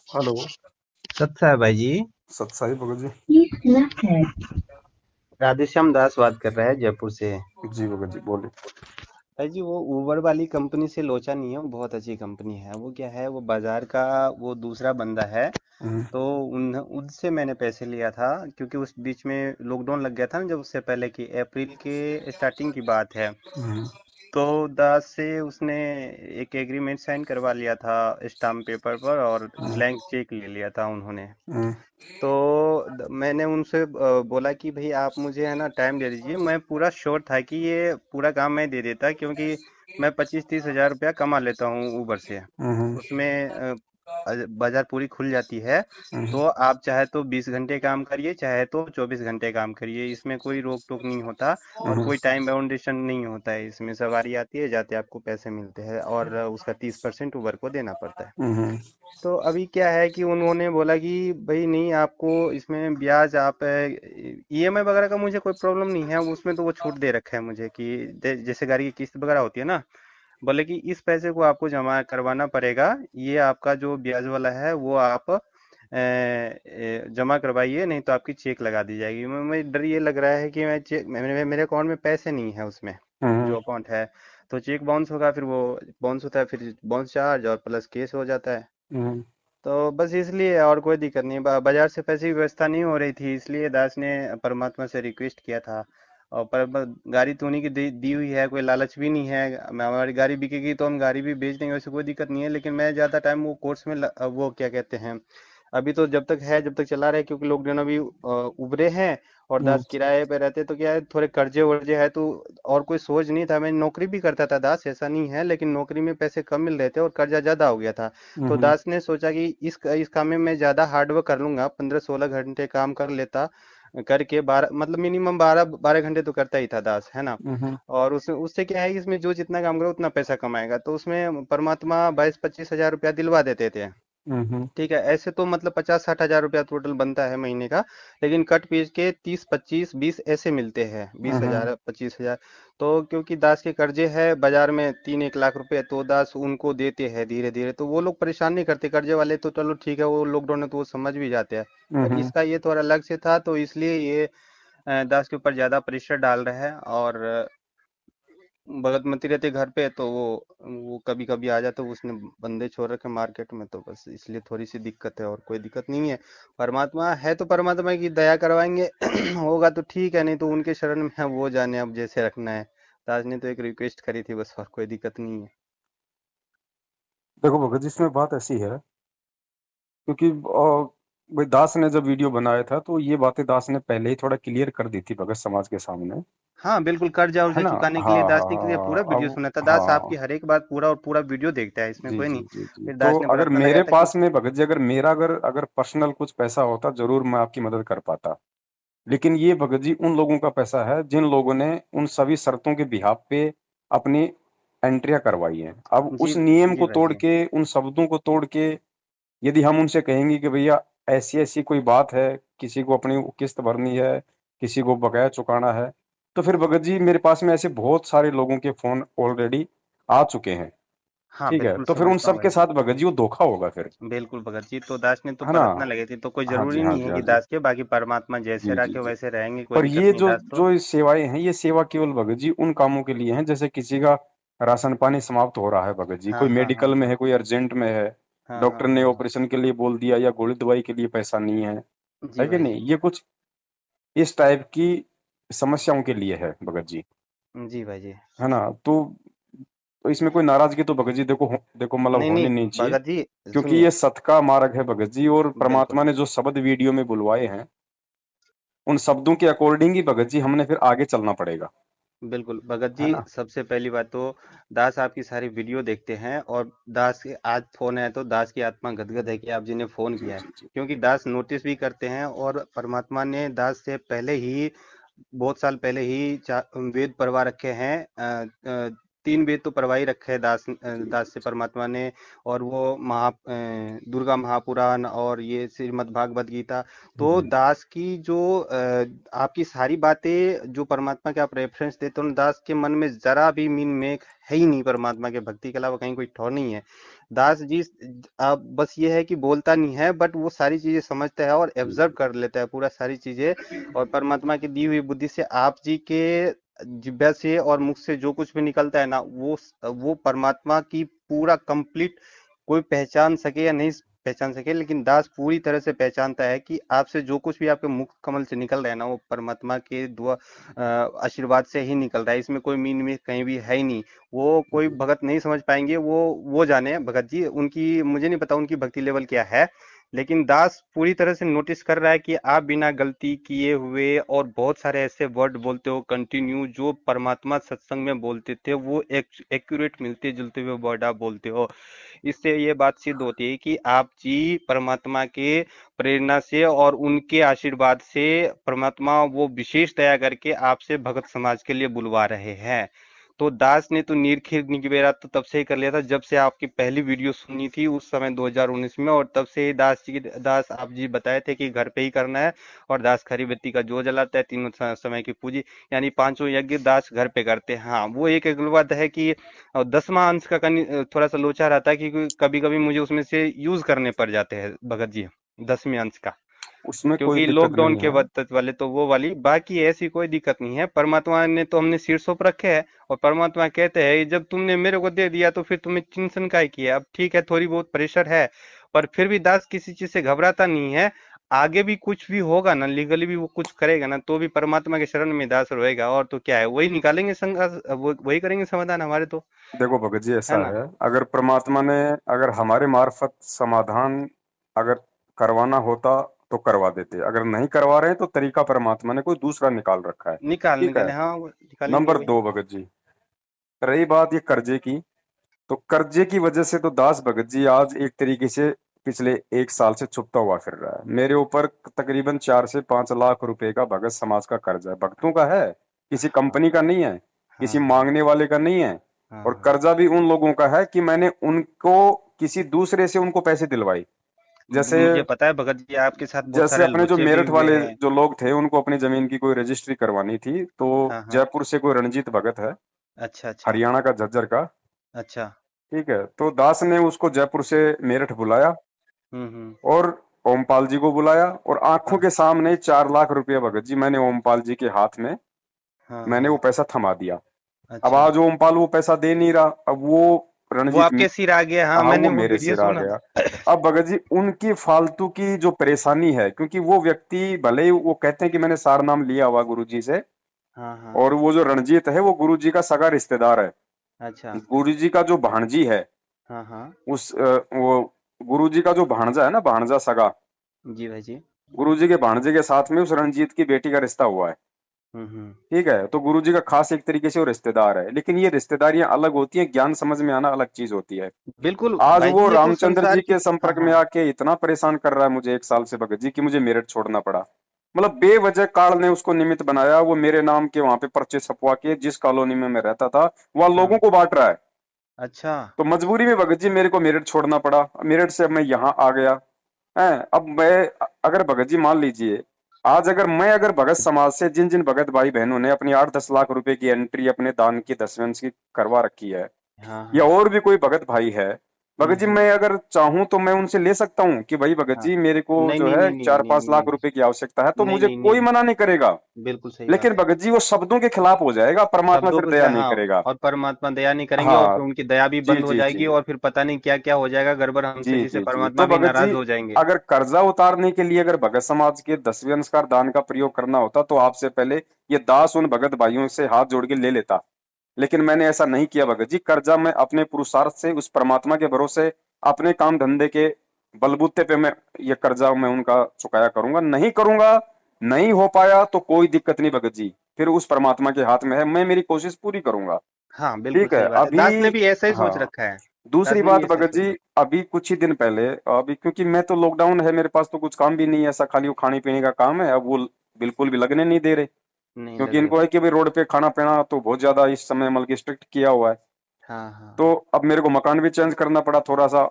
Hello. सत साहब भाई जी। सत साई भगत जी। राधेश्याम दास बात कर रहा है जयपुर से। जी भगत जी बोले। भाई जी वो उबर वाली कंपनी से लोचा नहीं है, वो बहुत अच्छी कंपनी है। वो क्या है, वो बाजार का वो दूसरा बंदा है। हम्म, तो उन उनसे मैंने पैसे लिया था, क्योंकि उस बीच में लॉकडाउन लग गया था ना, जब उससे पहले की अप्रैल के स्टार्टिंग की बात है। हम्म, तो दास से उसने एक एग्रीमेंट साइन करवा लिया था स्टाम्प पेपर पर, और हम्म, ब्लैंक चेक ले लिया था उन्होंने। हम्म, तो मैंने उनसे बोला कि भाई आप मुझे है ना टाइम दे दीजिए। मैं पूरा श्योर था कि ये पूरा काम मैं दे देता, क्योंकि मैं 25-30 हज़ार रुपया कमा लेता हूँ ऊबर से। हम्म, उसमें बाजार पूरी खुल जाती है। हम्म, तो आप चाहे तो 20 घंटे काम करिए, चाहे तो 24 घंटे काम करिए, इसमें कोई रोक टोक नहीं होता। और हम्म, कोई टाइम बाउंडेशन नहीं होता है। इसमें सवारी आती है, जाते आपको पैसे मिलते हैं, और उसका 30% ऊबर को देना पड़ता है। हम्म, तो अभी क्या है कि उन्होंने बोला कि भाई नहीं, आपको इसमें ब्याज आप ईएमआई वगैरह का मुझे कोई प्रॉब्लम नहीं है, उसमें तो वो छूट दे रखा है मुझे कि जैसे गाड़ी की किस्त वगैरह होती है ना। बोले कि इस पैसे को आपको जमा करवाना पड़ेगा। ये आपका जो ब्याज वाला है वो आप जमा करवाइए, नहीं तो आपकी चेक लगा दी जाएगी। मैं डर ये लग रहा है कि मैं चेक मेरे अकाउंट में पैसे नहीं है उसमें, हम्म, जो अकाउंट है। तो चेक बाउंस होगा, फिर वो बाउंस होता है, फिर बाउंस चार्ज और प्लस केस हो जाता है। हम्म, तो बस इसलिए, और कोई दिक्कत नहीं। बाजार से पैसे की व्यवस्था नहीं हो रही थी, इसलिए दास ने परमात्मा से रिक्वेस्ट किया था। और गाड़ी तो उन्हीं की दी हुई है, कोई लालच भी नहीं है। हमारी गाड़ी बिकेगी तो हम गाड़ी भी बेच देंगे, वैसे कोई दिक्कत नहीं है। लेकिन मैं ज़्यादा टाइम वो कोर्स में वो क्या कहते हैं, अभी तो जब तक है जब तक चला रहे, क्योंकि लॉकडाउन अभी उभरे हैं। और हम्म, दास किराए पे रहते, तो क्या है, थोड़े कर्जे वर्जे है तो। और कोई सोच नहीं था, मैं नौकरी भी करता था दास, ऐसा नहीं है, लेकिन नौकरी में पैसे कम मिल रहे थे और कर्जा ज्यादा हो गया था। तो हम्म, दास ने सोचा कि इस काम में मैं ज्यादा हार्डवर्क कर लूंगा, 15-16 घंटे काम कर लेता। करके 12, मतलब मिनिमम 12-12 घंटे तो करता ही था दास, है ना। हम्म, और उससे उससे क्या है कि इसमें जो जितना काम करो उतना पैसा कमाएगा, तो उसमें परमात्मा 22-25 हज़ार रुपया दिलवा देते थे। हम्म, ठीक है, ऐसे तो मतलब 50-60 हज़ार रुपया टोटल बनता है महीने का। लेकिन कट पीस के 30-25-20 ऐसे मिलते हैं, 20 हज़ार 25 हज़ार। तो क्योंकि दास के कर्जे है बाजार में 3-1 लाख रुपए, तो दास उनको देते हैं धीरे धीरे, तो वो लोग परेशान नहीं करते। कर्जे वाले तो चलो ठीक है, वो लॉकडाउन है तो वो समझ भी जाते हैं। पर हम्म, इसका ये थोड़ा अलग से था, तो इसलिए ये दास के ऊपर ज्यादा प्रेशर डाल रहा है। और भगतमती रहते घर पे, तो वो कभी कभी आ जाते, उसने बंदे छोड़ रखे मार्केट में, तो बस इसलिए थोड़ी सी दिक्कत है, और कोई दिक्कत नहीं है। परमात्मा है तो परमात्मा की दया करवाएंगे। होगा तो ठीक है, नहीं तो उनके शरण में है, वो जाने अब जैसे रखना है। ताज ने तो एक रिक्वेस्ट करी थी बस, और कोई दिक्कत नहीं है। देखो भगत जी, इसमें बात ऐसी है क्योंकि भाई दास ने जब वीडियो बनाया था तो ये बातें दास ने पहले ही थोड़ा क्लियर कर दी थी भगत समाज के सामने। हाँ बिल्कुल, कर्जा है उर्जा ना। चुकाने के हाँ लिए दास हाँ ने के लिए हाँ पूरा वीडियो अब सुना था। दास आपकी हाँ। हर एक बात पूरा और पूरा वीडियो देखता है, इसमें जी कोई जी नहीं। जी जी। फिर तो दास ने अगर प्रार्थना लगाया मेरे था कि पास में भगत जी, अगर मेरा अगर अगर पर्सनल कुछ पैसा होता जरूर मैं आपकी मदद कर पाता। लेकिन ये भगत जी उन लोगों का पैसा है जिन लोगों ने उन सभी शर्तों के बिहाफ पे अपनी एंट्रियां करवाई हैं। अब जी उस नियम जी को भाई तोड़ जी। के, उन शब्दों को तोड़ के, यदि हम उनसे कहेंगे कि भैया ऐसी ऐसी कोई बात है, किसी को अपनी किस्त भरनी है, किसी को बकाया चुकाना है, तो फिर भगत जी मेरे पास में ऐसे बहुत सारे लोगों के फोन ऑलरेडी आ चुके हैं। हाँ ठीक है, बिल्कुल तो फिर उन समझता हूँ सब भाई के जी। साथ भगत जी वो धोखा होगा फिर। बिल्कुल भगत जी, तो दास ने तो है ना। प्रार्थना लगी थी, तो कोई हाँ जी जरूरी हाँ नहीं जी है हाँ कि जी। दास के, बाकी परमात्मा जैसे जी जी रखे जी। वैसे रहेंगे, कोई पर दिक्कत ये नहीं जो दास तो। जो ये सेवाएं हैं, ये सेवा केवल भगत जी उन कामों के लिए हैं जैसे किसी का राशन पानी समाप्त हो रहा है भगत जी, हाँ कोई हाँ हाँ मेडिकल में हाँ है, कोई अर्जेंट में है, हाँ हाँ डॉक्टर ने हाँ हाँ। ऑपरेशन के लिए बोल दिया या गोली दवाई के लिए पैसा नहीं जी है कि भाई नहीं, जी। ये कुछ इस टाइप की समस्याओं के लिए है भगत जी। जी भाई जी। है ना। तो इसमें कोई नाराजगी तो भगत जी देखो देखो मतलब नहीं होनी नहीं नहीं चाहिए। भगत जी, क्योंकि सुनिए। ये सत का मार्ग है भगत जी, और बिल्कुल परमात्मा ने जो शब्द वीडियो में बुलवाए हैं उन शब्दों के अकॉर्डिंग ही भगत जी हमने फिर आगे चलना पड़ेगा। बिल्कुल भगत जी, है ना। सबसे पहली बात तो दास आपकी सारी वीडियो देखते हैं, और दास के आज फोन है तो दास की आत्मा गदगद है कि आप जिन्हें फोन जी किया है। जी जी। क्योंकि दास नोटिस भी करते हैं, और परमात्मा ने दास से पहले ही, बहुत साल पहले ही वेद पढ़वा रखे हैं। 3 वेद तो पढ़वा ही रखे हैं दास से परमात्मा ने। और वो दुर्गा महापुराण और ये श्रीमद् भागवत गीता। तो जी दास की जो आपकी सारी बातें जो परमात्मा के आप रेफरेंस देते हो ना, दास के मन में जरा भी मीन में है ही नहीं, परमात्मा के भक्ति के अलावा कहीं कोई ठौर नहीं है। दास जी अब बस ये है कि बोलता नहीं है, बट वो सारी चीजें समझता है और एब्जर्व कर लेता है पूरा सारी चीजें। और परमात्मा की दी हुई बुद्धि से आप जी के जिब्या से और मुख से जो कुछ भी निकलता है ना, वो परमात्मा की पूरा कंप्लीट कोई पहचान सके या नहीं पहचान सके, लेकिन दास पूरी तरह से पहचानता है कि आपसे जो कुछ भी आपके मुख कमल से निकल रहा है ना, वो परमात्मा के दुआ आशीर्वाद से ही निकल रहा है। इसमें कोई मीन में कहीं भी है ही नहीं। वो कोई भगत नहीं समझ पाएंगे, वो जाने भगत जी, उनकी मुझे नहीं पता उनकी भक्ति लेवल क्या है। लेकिन दास पूरी तरह से नोटिस कर रहा है कि आप बिना गलती किए हुए और बहुत सारे ऐसे वर्ड बोलते हो कंटिन्यू, जो परमात्मा सत्संग में बोलते थे, वो एक्यूरेट मिलते जुलते हुए वर्ड आप बोलते हो। इससे ये बात सिद्ध होती है कि आप जी परमात्मा के प्रेरणा से और उनके आशीर्वाद से परमात्मा वो विशेष दया करके आपसे भगत समाज के लिए बुलवा रहे हैं। तो दास ने तो निरखिर निगवेरा तो तब से ही कर लिया था जब से आपकी पहली वीडियो सुनी थी उस समय 2019 में, और तब से ही दास आप जी बताए थे कि घर पे ही करना है। और दास खरी बत्ती का जो जलाता है, तीनों समय की पूजी, यानी पांचों यज्ञ दास घर पे करते हैं। हाँ, वो एक एक बात है कि 10वां अंश का थोड़ा सा लोचा रहता है, क्योंकि कभी कभी मुझे उसमें से यूज करने पड़ जाते हैं भगत जी, 10वें अंश का। उसमें कोई क्योंकि दिक्कत लॉकडाउन नहीं के है। वक्त वाले तो वो वाली, बाकी ऐसी कोई दिक्कत नहीं है। परमात्मा ने तो हमने शीर्षों पर रखे है, और परमात्मा कहते हैं जब तुमने मेरे को दे दिया तो फिर तुम्हें चिंतन काय किया। अब ठीक है, थोड़ी बहुत प्रेशर है, पर फिर भी दास किसी चीज से घबराता नहीं है। आगे भी कुछ भी होगा ना, लीगली भी वो कुछ करेगा ना, तो भी परमात्मा के शरण में दास रहेगा। और तो क्या है, वही निकालेंगे वही करेंगे समाधान हमारे तो, देखो भगत जी, है ऐसा ना। है, अगर परमात्मा ने अगर हमारे मार्फत समाधान अगर करवाना होता तो करवा देते, अगर नहीं करवा रहे हैं तो तरीका परमात्मा ने कोई दूसरा निकाल रखा है। ठीक है। निकाले, हाँ वो निकालेंगे नंबर वही। दो भगत जी, रही बात ये कर्जे की, तो कर्जे की वजह से तो दास भगत जी आज एक तरीके से पिछले 1 साल से छुपता हुआ फिर रहा है। मेरे ऊपर तकरीबन 4 से 5 लाख रुपए का भगत समाज का कर्जा है, भक्तों का है, किसी हाँ कंपनी का नहीं है, हाँ किसी हाँ मांगने वाले का नहीं है। हाँ और हाँ। कर्जा भी उन लोगों का है कि मैंने उनको किसी दूसरे से उनको पैसे दिलवाई। जैसे मुझे पता है भगत जी, आपके साथ बहुत जैसे सारे अपने जो लोचे भी मेरठ हुए वाले हैं। जो लोग थे, उनको अपनी जमीन की कोई रजिस्ट्री करवानी थी, तो हाँ हाँ। जयपुर से कोई रणजीत भगत है, अच्छा अच्छा। हरियाणा का झज्जर का। अच्छा। ठीक है, तो दास ने उसको जयपुर से मेरठ बुलाया हम्म। और ओमपाल जी को बुलाया, और आंखों हाँ के सामने 4 लाख रुपया भगत जी मैंने ओमपाल जी के हाथ में हाँ मैंने वो हाँ। पैसा थमा दिया। अब अच्छा, आज ओमपाल वो पैसा दे नहीं रहा, अब वो वो रणजीत, आपके सिर आ गया, हाँ हाँ मैंने वो वो मेरे वीडियो सिर आ सुना। गया। अब भगत जी उनकी फालतू की जो परेशानी है, क्योंकि वो व्यक्ति भले ही वो कहते हैं कि मैंने सार नाम लिया हुआ गुरु जी से, हाँ हाँ। और वो जो रणजीत है वो गुरु जी का सगा रिश्तेदार है। अच्छा। गुरु जी का जो भांजी है, हाँ हाँ। वो गुरु जी का जो भांजा है ना, भांजा सगा, जी भाई जी। गुरु जी के भांजे के साथ में उस रणजीत की बेटी का रिश्ता हुआ है। हम्म। ठीक है, तो गुरु जी का खास एक तरीके से वो रिश्तेदार है, लेकिन ये रिश्तेदारियां अलग होती हैं, ज्ञान समझ में आना अलग चीज होती है। बिल्कुल आज भाई वो जी, ये तो रामचंद्र संसार जी की। के हाँ संपर्क में हाँ। आके इतना परेशान कर रहा है मुझे 1 साल से भगत जी, कि मुझे मेरठ छोड़ना पड़ा। मतलब बेवजह काल ने उसको निमित्त बनाया, वो मेरे नाम के वहां पे पर्चे छपवा के जिस कॉलोनी में मैं रहता था वहां लोगों हाँ। को बांट रहा है। अच्छा। तो मजबूरी में भगत जी मेरे को मेरठ छोड़ना पड़ा, मेरठ से अब मैं यहाँ आ गया है। अब मैं, अगर भगत जी मान लीजिए, आज अगर मैं अगर भगत समाज से जिन जिन भगत भाई बहनों ने अपनी 8-10 लाख रुपए की एंट्री अपने दान की 10वें अंश की करवा रखी है, हाँ या हाँ। और भी कोई भगत भाई है, भगत जी हम्म। मैं अगर चाहूं तो मैं उनसे ले सकता हूँ कि भाई भगत हाँ। जी मेरे को नहीं जो नहीं है नहीं नहीं चार नहीं पांच नहीं लाख नहीं रुपए की आवश्यकता है, तो नहीं मुझे नहीं नहीं कोई नहीं। मना नहीं करेगा। बिल्कुल सही लेकिन बात है। भगत जी वो शब्दों के खिलाफ हो जाएगा, परमात्मा शब्दों फिर को दया क्या, नहीं हाँ। करेगा। और परमात्मा दया नहीं करेंगे, और हाँ, फिर उनकी दया भी जी बंद हो जी जी जाएगी, और फिर पता नहीं क्या क्या हो जाएगा गड़बड़ हमसे, जी जिससे जी जी, परमात्मा तो भी भगत जी नाराज हो जाएंगे। अगर कर्जा उतारने के लिए अगर भगत समाज के 10वें अंशकार दान का प्रयोग करना होता तो आपसे पहले ये दास उन भगत भाइयों से हाथ जोड़ के ले लेता। लेकिन मैंने ऐसा नहीं किया भगत जी, कर्जा मैं अपने पुरुषार्थ से उस परमात्मा के भरोसे अपने काम धंधे के बलबूते पे मैं ये कर्जा मैं उनका चुकाया करूंगा, नहीं करूंगा, नहीं हो पाया तो कोई दिक्कत नहीं भगत जी, फिर उस परमात्मा के हाथ में है, मैं मेरी कोशिश पूरी करूंगा। हाँ बिल्कुल ठीक है। सही बात है, अभी, दास ने भी ऐसा ही सोच हाँ, रखा है। दूसरी दास ने भी बात ऐसा ही भगत सोच जी, रखा अभी कुछ ही दिन पहले, अभी क्योंकि मैं तो लॉकडाउन है, मेरे पास तो कुछ काम भी नहीं है ऐसा, खाली वो खाने पीने का काम है, अब वो बिल्कुल भी लगने नहीं दे रहे, है, नहीं क्योंकि लग रहे। इनको है कि भाई रोड पे खाना पीना तो बहुत ज्यादा इस समय मतलब कि स्ट्रिक्ट किया हुआ है। हाँ हाँ तो हाँ। अब मेरे को मकान भी चेंज करना पड़ा थोड़ा सा,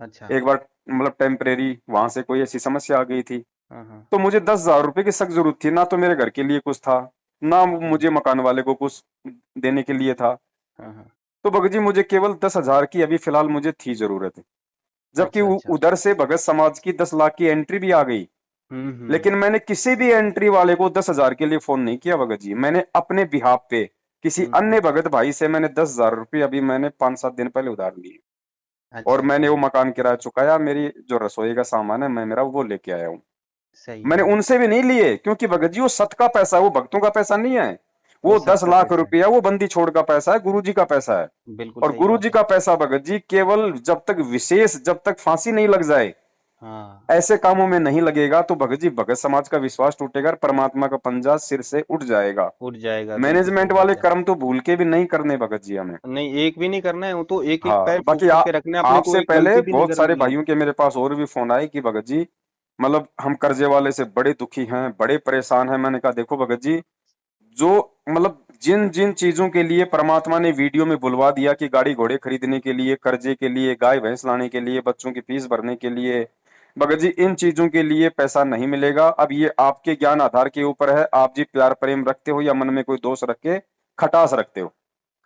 अच्छा। एक बार मतलब टेम्परेरी, वहां से कोई ऐसी समस्या आ गई थी। हाँ हाँ। तो मुझे 10,000 रुपए की सख्त जरूरत थी, ना तो मेरे घर के लिए कुछ था, ना हाँ मुझे मकान वाले को कुछ देने के लिए था। हाँ हाँ। तो भगत जी मुझे केवल 10,000 की अभी फिलहाल मुझे थी जरूरत, जबकि अच्छा अच्छा। उधर से भगत समाज की 10 लाख की एंट्री भी आ गई। हम्म। लेकिन मैंने किसी भी एंट्री वाले को 10,000 के लिए फोन नहीं किया भगत जी, मैंने अपने बिहाफ पे किसी हम्म। अन्य भगत भाई से मैंने 10,000 रुपये अभी मैंने 5-7 दिन पहले उधार लिए, और अच्छा अच्छा। मैंने वो मकान किराया चुकाया, मेरी जो रसोई का सामान है मैं मेरा वो लेके आया हूँ। सही मैंने है। उनसे भी नहीं लिए, क्योंकि भगत जी वो सत का पैसा है, वो भक्तों का पैसा नहीं है। वो वो दस सबका लाख पैसा है। रुपया वो बंदी छोड़ का पैसा है, गुरु जी का पैसा है। बिल्कुल और सही गुरु जी बात है। का पैसा भगत जी केवल जब तक विशेष, जब तक फांसी नहीं लग जाए, हाँ। ऐसे कामों में नहीं लगेगा, तो भगत जी भगत समाज का विश्वास टूटेगा और परमात्मा का पंजा सिर से उठ जाएगा। उठ जाएगा, बिल्कुल सही मैनेजमेंट वाले बात है। कर्म तो भूल के भी नहीं करने भगत जी हमें। नहीं, एक भी नहीं करना है, वो तो एक एक हाँ पैर फूक बाकी करके रखना है अपने को, आपसे एक पहले गलती भी नहीं बहुत सारे करनी है। भाइयों के मेरे पास और भी फोन आए कि भगत जी मतलब हम कर्जे वाले से बड़े दुखी हैं, बड़े परेशान हैं। मैंने कहा देखो भगत जी, जो मतलब जिन जिन चीजों के लिए परमात्मा ने वीडियो में बुलवा दिया कि गाड़ी घोड़े खरीदने के लिए, कर्जे के लिए, गाय भैंस लाने के लिए, बच्चों की फीस भरने के लिए, भगत जी इन चीजों के लिए पैसा नहीं मिलेगा। अब ये आपके ज्ञान आधार के ऊपर है, आप जी प्यार प्रेम रखते हो या मन में कोई दोष रख के खटास रखते हो,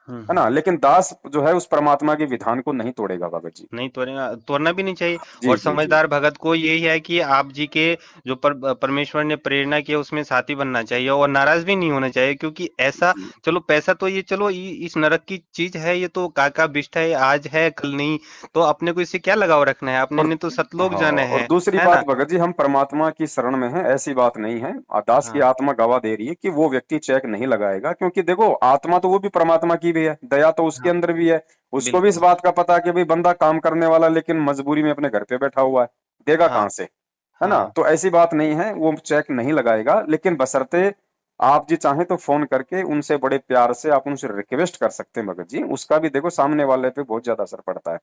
है हम्म। ना। लेकिन दास जो है उस परमात्मा के विधान को नहीं तोड़ेगा भगत जी। नहीं तोड़ना, तोड़ना भी नहीं चाहिए। जी और जी जी। समझदार भगत को यही है कि आप जी के जो परमेश्वर ने प्रेरणा किया उसमें साथी बनना चाहिए, और नाराज भी नहीं होना चाहिए, क्योंकि ऐसा, जी चलो पैसा तो ये, चलो इस नरक की चीज है, ये तो काका बिष्ट है, आज है कल नहीं। तो अपने को इससे क्या लगाव रखना है, अपने और ने तो सतलोक हाँ, जाने और हैं, दूसरी है बात ना। भगत जी हम परमात्मा की शरण में हैं, ऐसी बात नहीं है। दास की हाँ आत्मा गवाह दे रही है कि वो व्यक्ति चेक नहीं लगाएगा, क्योंकि देखो आत्मा तो वो भी परमात्मा की भी है, दया तो उसके हाँ। अंदर भी है। उसको भी इस बिल्कुल। बात का पता है कि भाई बंदा काम करने वाला लेकिन मजबूरी में अपने घर पे बैठा हुआ है, देगा हाँ कहाँ से, है ना। हाँ। तो ऐसी बात नहीं है, वो चेक नहीं लगाएगा, लेकिन बशर्ते आप जी चाहें तो फोन करके उनसे बड़े प्यार से आप उनसे रिक्वेस्ट कर सकते हैं भगत जी, उसका भी देखो सामने वाले पे बहुत ज्यादा असर पड़ता है।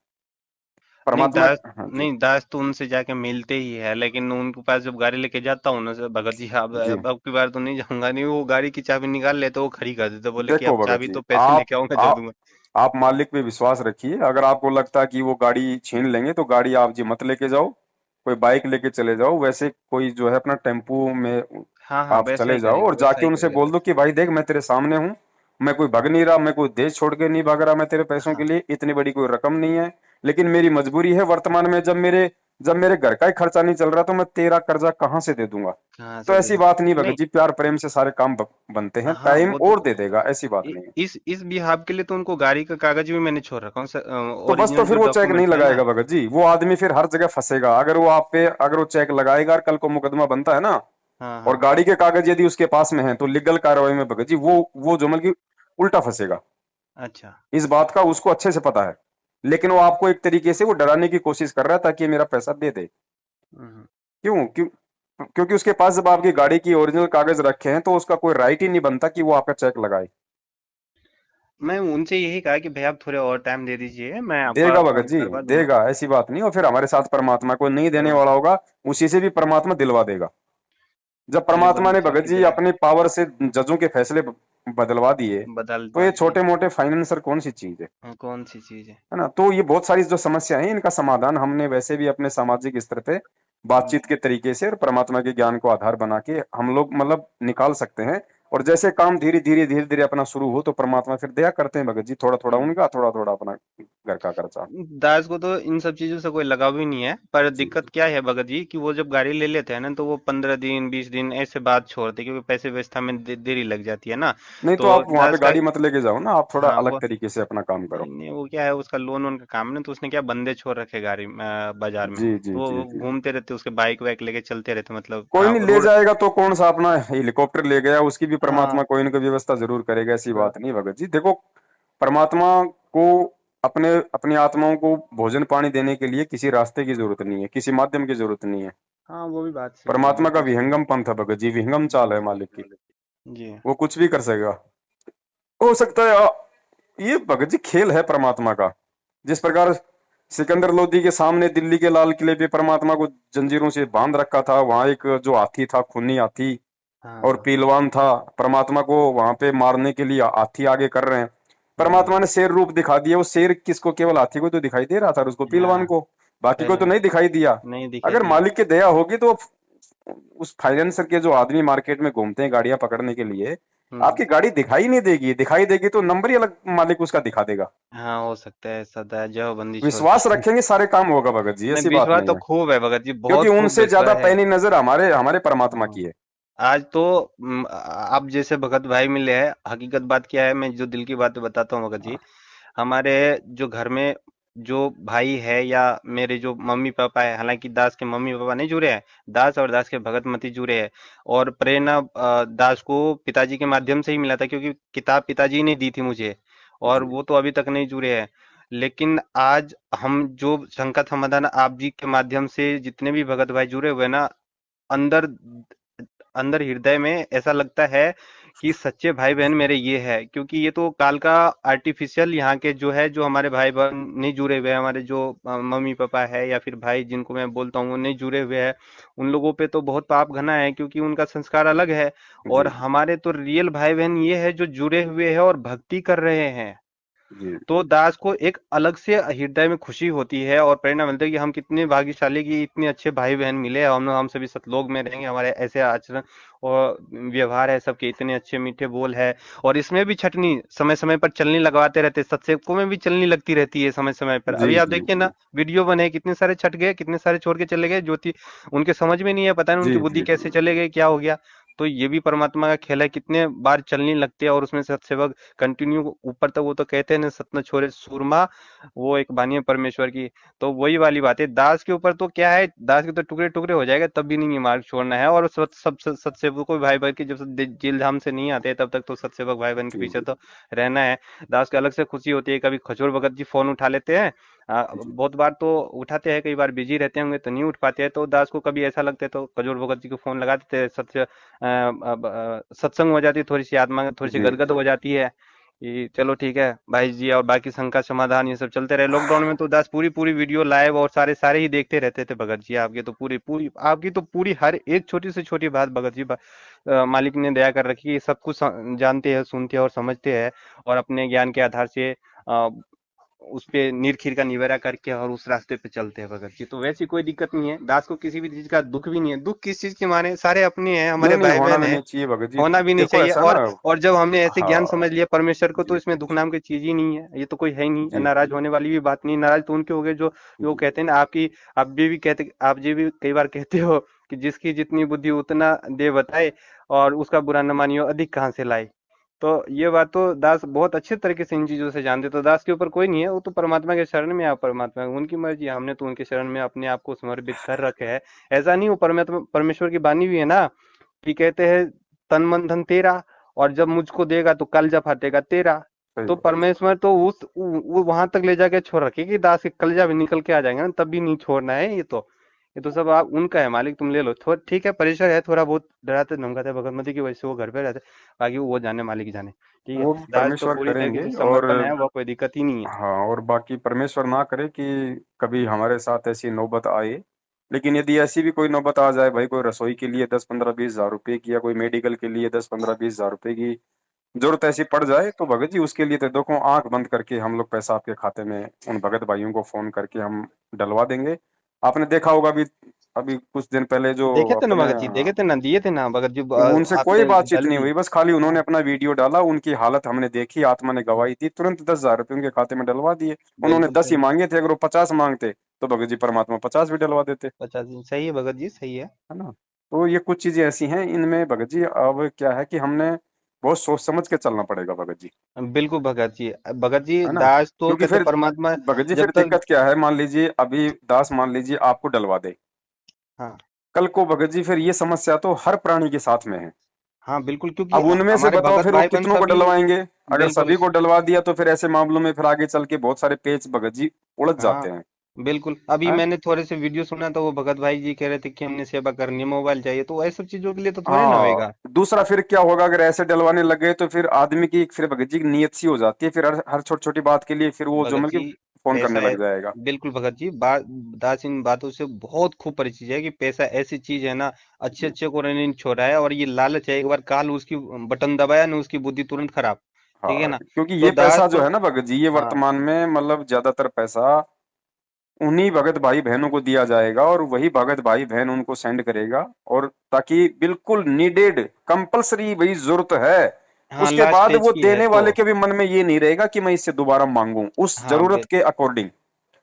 नहीं परमात्मा। दास, हाँ जी। नहीं दास तो उनसे जाके मिलते ही है, लेकिन उनके पास जब गाड़ी लेके जाता हूँ ना, सर भगत जी जी अब की बार तो नहीं जाऊंगा, नहीं, वो गाड़ी की चाबी निकाल लेते, वो खड़ी कर देते, बोले कि देखो अब भगत चाबी जी, तो पैसे लेके आऊंगा दे आप दूंगा। आप मालिक पे विश्वास रखिए। अगर आपको लगता है कि वो गाड़ी छीन लेंगे तो गाड़ी आप जी मत लेके जाओ, कोई बाइक लेके चले जाओ, वैसे कोई जो है अपना टेम्पू में हाँ हाँ, आप वैसा चले ही जाओ करेंगे, और वैसा जाके ही उनसे करेंगे बोल सर। दो कि भाई देख मैं तेरे सामने हूँ, मैं कोई भग नहीं रहा, मैं कोई देश छोड़ के नहीं भाग रहा, मैं तेरे पैसों के हाँ लिए इतनी बड़ी कोई रकम नहीं है, लेकिन मेरी मजबूरी है वर्तमान में, जब मेरे घर का ही खर्चा नहीं चल रहा तो मैं तेरा कर्जा कहाँ से दे दूंगा। कहाँ तो से दे ऐसी दूं। बात नहीं भगत नहीं। जी, प्यार प्रेम से सारे काम बनते हैं, हाँ टाइम वो तो, और दे देगा, ऐसी बात नहीं है। इस बिहाफ के लिए तो उनको गाड़ी का कागज भी मैंने छोड़ रखा हूँ सर, तो बस तो ओरिजिनल फिर जो वो चेक नहीं डॉक्यूमेंट्स है ना। लगाएगा भगत जी, वो आदमी फिर हर जगह फंसेगा। अगर वो आप पे, अगर वो चेक लगाएगा और कल को मुकदमा बनता है ना, हाँ और हाँ। गाड़ी के कागज यदि उसके पास में है, तो लीगल कार्रवाई में भगत जी वो जो मतलब कि उल्टा फंसेगा। अच्छा। इस बात का उसको अच्छे से पता है, लेकिन वो आपको एक तरीके से वो डराने की कोशिश कर रहा है ताकि ये मेरा पैसा दे दे। हम्म। क्यों? क्योंकि उसके पास जब आपकी गाड़ी की ओरिजिनल कागज रखे हैं तो उसका कोई राइट ही नहीं बनता कि वो आपका चेक लगाए। मैं उनसे यही कहा कि भैया आप थोड़े और टाइम दे दीजिए, मैं आपका देगा भगत जी, करवा दूंगा। देगा, ऐसी बात नहीं। और फिर हमारे साथ परमात्मा को नहीं देने हाँ, वाला होगा, उसी से भी परमात्मा दिलवा देगा। जब चलिए परमात्मा बड़ी ने भगत अच्छी जी दया है। अपनी पावर से जजों के फैसले बदलवा दिए, बदल तो ये दिए। छोटे मोटे फाइनेंसर कौन सी चीज कौन सी चीज है। है ना। तो ये बहुत सारी जो समस्या है इनका समाधान हमने वैसे भी अपने सामाजिक स्तर पे हम्म। बातचीत के तरीके से और परमात्मा के ज्ञान को आधार बना के हम लोग मतलब निकाल सकते हैं। और जैसे काम धीरे धीरे अपना शुरू हो तो परमात्मा फिर दया करते हैं भगत जी, थोड़ा थोड़ा हम्म। उनका, थोड़ा थोड़ा अपना घर का खर्चा। दास को तो इन सब चीजों से कोई लगाव भी नहीं है, पर जी दिक्कत क्या है भगत जी कि वो जब गाड़ी ले लेते हैं ना, तो वो 15 दिन 20 दिन ऐसे बाद छोड़ते, क्योंकि पैसे व्यवस्था में देरी लग जाती है ना। नहीं तो तो आप वहां पे दास का, गाड़ी मत लेके जाओ ना, आप थोड़ा हाँ अलग वो, तरीके से अपना काम नहीं करो। नहीं, वो क्या है, उसका लोन वोन का काम है ना, तो उसने क्या बंदे छोड़ रखे गाड़ी में, बाजार में। जी जी तो जी वो जी। घूमते रहते, उसके बाइक वाइक लेके चलते रहते, मतलब कोई काम नहीं, ले रोड। जाएगा तो कौन सा अपना हेलीकॉप्टर ले गया, उसकी भी परमात्मा हाँ। कोई ना कोई व्यवस्था जरूर करेगा, ऐसी ब- बात नहीं भगत जी। देखो परमात्मा को अपने अपनी आत्माओं को भोजन पानी देने के लिए किसी रास्ते की जरूरत नहीं है, किसी माध्यम की जरूरत नहीं है। हाँ वो भी बात सही है, परमात्मा का बिल्कुल सही है। विहंगम पंथ है भगत जी, विहंगम चाल है मालिक की, जी। वो कुछ भी कर सकेगा। हो सकता है ये भगत जी खेल है परमात्मा का। जिस प्रकार सिकंदर लोदी के सामने दिल्ली के लाल किले पे परमात्मा को जंजीरों से बांध रखा था, वहां एक जो हाथी था, खूनी हाथी हाँ और हाँ। पीलवान था, परमात्मा को वहां पे मारने के लिए हाथी आगे कर रहे हैं। परमात्मा हम्म। ने शेर रूप दिखा दिया, वो शेर किसको, केवल हाथी को तो दिखाई दे रहा था और उसको पीलवान हाँ। को, बाकी को तो पहले नहीं दिखाई दिया। नहीं दिखाई अगर दिया। मालिक की दया होगी तो उस फाइनेंसर के जो आदमी मार्केट में घूमते हैं गाड़ियां पकड़ने के लिए, हम्म। आपकी गाड़ी दिखाई नहीं देगी, दिखाई देगी तो नंबर ही अलग मालिक उसका दिखा देगा। हाँ, हो सकता है सदा जो बंदिश हो विश्वास सकती है। रखेंगे सारे काम होगा भगत जी, नहीं, ऐसी बात विश्वास नहीं तो है। खूब है भगत जी, क्योंकि बहुत खूब उनसे ज्यादा विश्वास है। पैनी नजर हमारे हमारे परमात्मा हाँ। की है। आज तो आप जैसे भगत भाई मिले हैं, हकीकत बात क्या है, मैं जो दिल की बात बताता हूँ भगत जी। हमारे जो घर में जो भाई है या मेरे जो मम्मी पापा है, हालांकि दास के मम्मी पापा नहीं जुड़े हैं, दास और दास के भगत मती जुड़े हैं। और प्रेरणा दास को पिताजी के माध्यम से ही मिला था, क्योंकि किताब पिताजी ने दी थी मुझे, और जी वो तो अभी तक नहीं जुड़े हैं। लेकिन आज हम जो संकट समाधान आप जी के माध्यम से जितने भी भगत भाई जुड़े हुए हैं ना, अंदर अंदर हृदय में ऐसा लगता है कि सच्चे भाई बहन मेरे ये है, क्योंकि ये तो काल का आर्टिफिशियल यहाँ के जो है, जो हमारे भाई बहन नहीं जुड़े हुए हैं, हमारे जो मम्मी पापा है या फिर भाई जिनको मैं बोलता हूँ वो नहीं जुड़े हुए हैं, उन लोगों पे तो बहुत पाप घना है, क्योंकि उनका संस्कार अलग है। और जी हमारे तो रियल भाई बहन ये है जो जुड़े हुए हैं और भक्ति कर रहे हैं। जी तो दास को एक अलग से हृदय में खुशी होती है और प्रेरणा मिलती है कि हम कितने भाग्यशाली कि इतने अच्छे भाई बहन मिले, हम सभी सतलोक में रहेंगे, हमारे ऐसे आचरण और व्यवहार है, सबके इतने अच्छे मीठे बोल है। और इसमें भी छटनी समय समय पर चलनी लगवाते रहते, सत्संगों में भी चलनी लगती रहती है समय समय पर। जी अभी आप जी देखिए जी ना, वीडियो बने कितने सारे छट गए, कितने सारे छोड़ के चले गए, ज्योति उनके समझ में नहीं है, पता नहीं जी उनकी बुद्धि जी कैसे जी चले गए, क्या हो गया। तो ये भी परमात्मा का खेल है, कितने बार चलनी लगती है और उसमें सत्सेवक कंटिन्यू ऊपर तक, वो तो कहते हैं ना, सतना छोरे सूरमा, वो एक बानी है परमेश्वर की। तो वही वाली बात है, दास के ऊपर तो क्या है, दास के तो टुकड़े टुकड़े हो जाएगा तब भी नहीं ये मार्ग छोड़ना है। और सब सत्सेवक को भाई बहन की जब तक जेल धाम से नहीं आते तब तक तो सत्सेवक भाई बहन के जी पीछे जी तो रहना है। दास को अलग से खुशी होती है, कभी खजूर भगत जी फोन उठा लेते हैं, जी बहुत बार तो उठाते हैं, कई बार बिजी रहते होंगे तो नहीं उठ पाते हैं, तो दास को कभी ऐसा लगता है तो खजूर भगत जी को फोन लगा देते हैं, सत्संग हो जाती है, थोड़ी सी आत्मा थोड़ी सी जी गदगद जी हो जाती है कि चलो ठीक है भाई जी, और बाकी संकट समाधान ये सब चलते रहे। लॉकडाउन में तो दास पूरी पूरी वीडियो लाइव और सारे सारे ही देखते रहते थे भगत जी, आपके तो पूरी पूरी आपकी तो पूरी हर एक छोटी से छोटी बात भगत जी मालिक ने दया कर रखी है, सब कुछ जानते हैं, सुनते हैं और समझते हैं, और अपने ज्ञान के आधार से उस पे निर्खीर का निवेरा करके और उस रास्ते पे चलते हैं भगत जी। तो वैसी कोई दिक्कत नहीं है, दास को किसी भी चीज का दुख भी नहीं है, दुख किस चीज के माने, सारे अपने हैं, नहीं हमारे नहीं, भाई होना बहन भी है, नहीं चाहिए भगत जी। होना भी नहीं देखो चाहिए। ऐसा ना, और जब हमने ऐसे ज्ञान हाँ समझ लिया परमेश्वर को, तो जी इसमें दुख नाम की चीज ही नहीं है, ये तो कोई है ही नहीं, जी नाराज जी होने वाली भी बात नहीं। नाराज तो उनके हो गए जो जो जी कहते हैं ना, आपकी आप ये भी कहते, आप ये भी कई बार कहते हो कि जिसकी जितनी बुद्धि उतना दे बताए, और उसका बुरा न मानियो अधिक कहाँ से लाए। तो ये बात तो दास बहुत अच्छे तरीके से इन चीजों से जानते, तो दास के ऊपर कोई नहीं है, वो तो परमात्मा के शरण में, आप परमात्मा उनकी मर्जी है, हमने तो उनके शरण में अपने आप को समर्पित कर रखे है। ऐसा नहीं, वो परमात्मा परमेश्वर की बानी भी है ना, कि कहते हैं तन मन धन तेरा, और जब मुझको देगा तो कलजा फाटेगा तेरा। सही तो बात है। परमेश्वर तो उस वो वहां तक ले जाके छोड़ रखे कि दास के कलजा भी निकल के आ जाएंगे ना, तब भी नहीं छोड़ना है। ये तो सब आप उनका है, मालिक तुम ले लो, थोड़ा ठीक है, परेशर है, थोड़ा बहुत डराते धमकाते हैं भगवती की वजह से वो घर पे रहते, बाकी वो जाने मालिक जाने। ठीक है, वो भी दास तो परमेश्वर पूरी तरीके करेंगे। से और समर्पण है, वो कोई दिक्कत ही नहीं है। हाँ, और बाकी परमेश्वर ना करे कि कभी हमारे साथ ऐसी नौबत आए। लेकिन यदि ऐसी भी कोई नौबत आ जाए भाई, कोई रसोई के लिए 10-15-20 हज़ार रुपए की, या कोई मेडिकल के लिए 10-15-20 हज़ार रुपए की जरूरत ऐसी पड़ जाए, तो भगत जी उसके लिए तो देखो आंख बंद करके हम लोग पैसा आपके खाते में उन भगत भाइयों को फोन करके हम डलवा देंगे। आपने देखा होगा अभी, अभी कुछ दिन पहले जो देखे थे ना अपने भगत जी, देखे थे ना, दिए थे ना भगत जी, उनसे कोई आपने बातचीत डल नहीं दी। हुई, बस खाली उन्होंने हाँ, अपना वीडियो डाला, उनकी हालत हमने देखी, आत्मा ने गवाही दी, तुरंत 10 हज़ार रुपए उनके खाते में डलवा दिए। उन्होंने बिल्कुल 10 ही सही। मांगे थे, अगर वो 50 मांगते तो भगत जी परमात्मा 50 भी डलवा देते। 50 दिन सही है भगत जी, सही है। है ना। तो ये कुछ चीजें ऐसी हैं इनमें भगत जी, अब क्या है कि हमने बहुत सोच समझ के चलना पड़ेगा भगत जी। बिल्कुल भगत जी है ना। दास तो क्योंकि कहते फिर परमात्मा भगत जी, जब फिर तक। दिक्कत क्या है, मान लीजिए अभी दास मान लीजिए आपको डलवा दे, हाँ। कल को भगत जी फिर ये समस्या तो हर प्राणी के साथ में है। हाँ बिल्कुल, क्योंकि अब उनमें से हमारे बताओ भगत फिर वो भाई बहन कितनों को सभी। डलवाएंगे। अगर बिल्कुल। सभी को डलवा दिया तो फिर ऐसे मामलों में फिर आगे चल के बहुत सारे पेच भगत जी उलझ हाँ जाते हैं। बिल्कुल, अभी हैं? मैंने थोड़े से वीडियो सुना तो वो भगत भाई जी कह रहे थे कि हमने सेवा करनी है, मोबाइल चाहिए, तो ऐसी सब चीजों के लिए तो थोड़े ना हाँ। होएगा। दूसरा फिर क्या होगा, अगर ऐसे डलवाने लग गए तो फिर आदमी की फिर भगत जी की नीयत सी हो जाती है, फिर हर छोटी छोटी बात के लिए फिर वो जो भगत जी मतलब कि फोन पैसा करने है। लग जाएगा। बिल्कुल भगत जी, बात दास इन बातों से बहुत खूब परिचित है कि पैसा ऐसी चीज है ना, अच्छे जी अच्छे को नहीं छोड़ा है, और ये लालच है, एक बार काल उसकी बटन दबाया ना, उसकी बुद्धि तुरंत खराब। ठीक है हाँ, ना। क्योंकि तो ये दास पैसा जो तो। है ना भगत जी, ये हाँ। वर्तमान में मतलब ज्यादातर पैसा उन्हीं भगत भाई बहनों को दिया जाएगा, और वही भगत भाई बहन उनको सेंड करेगा। और ताकि बिल्कुल नीडेड कंपलसरी भाई जरूरत है, हाँ, उसके लास्ट बाद स्टेज वो की है देने तो। वाले के भी मन में ये नहीं रहेगा कि मैं इससे दोबारा मांगू उस हाँ जरूरत के अकॉर्डिंग।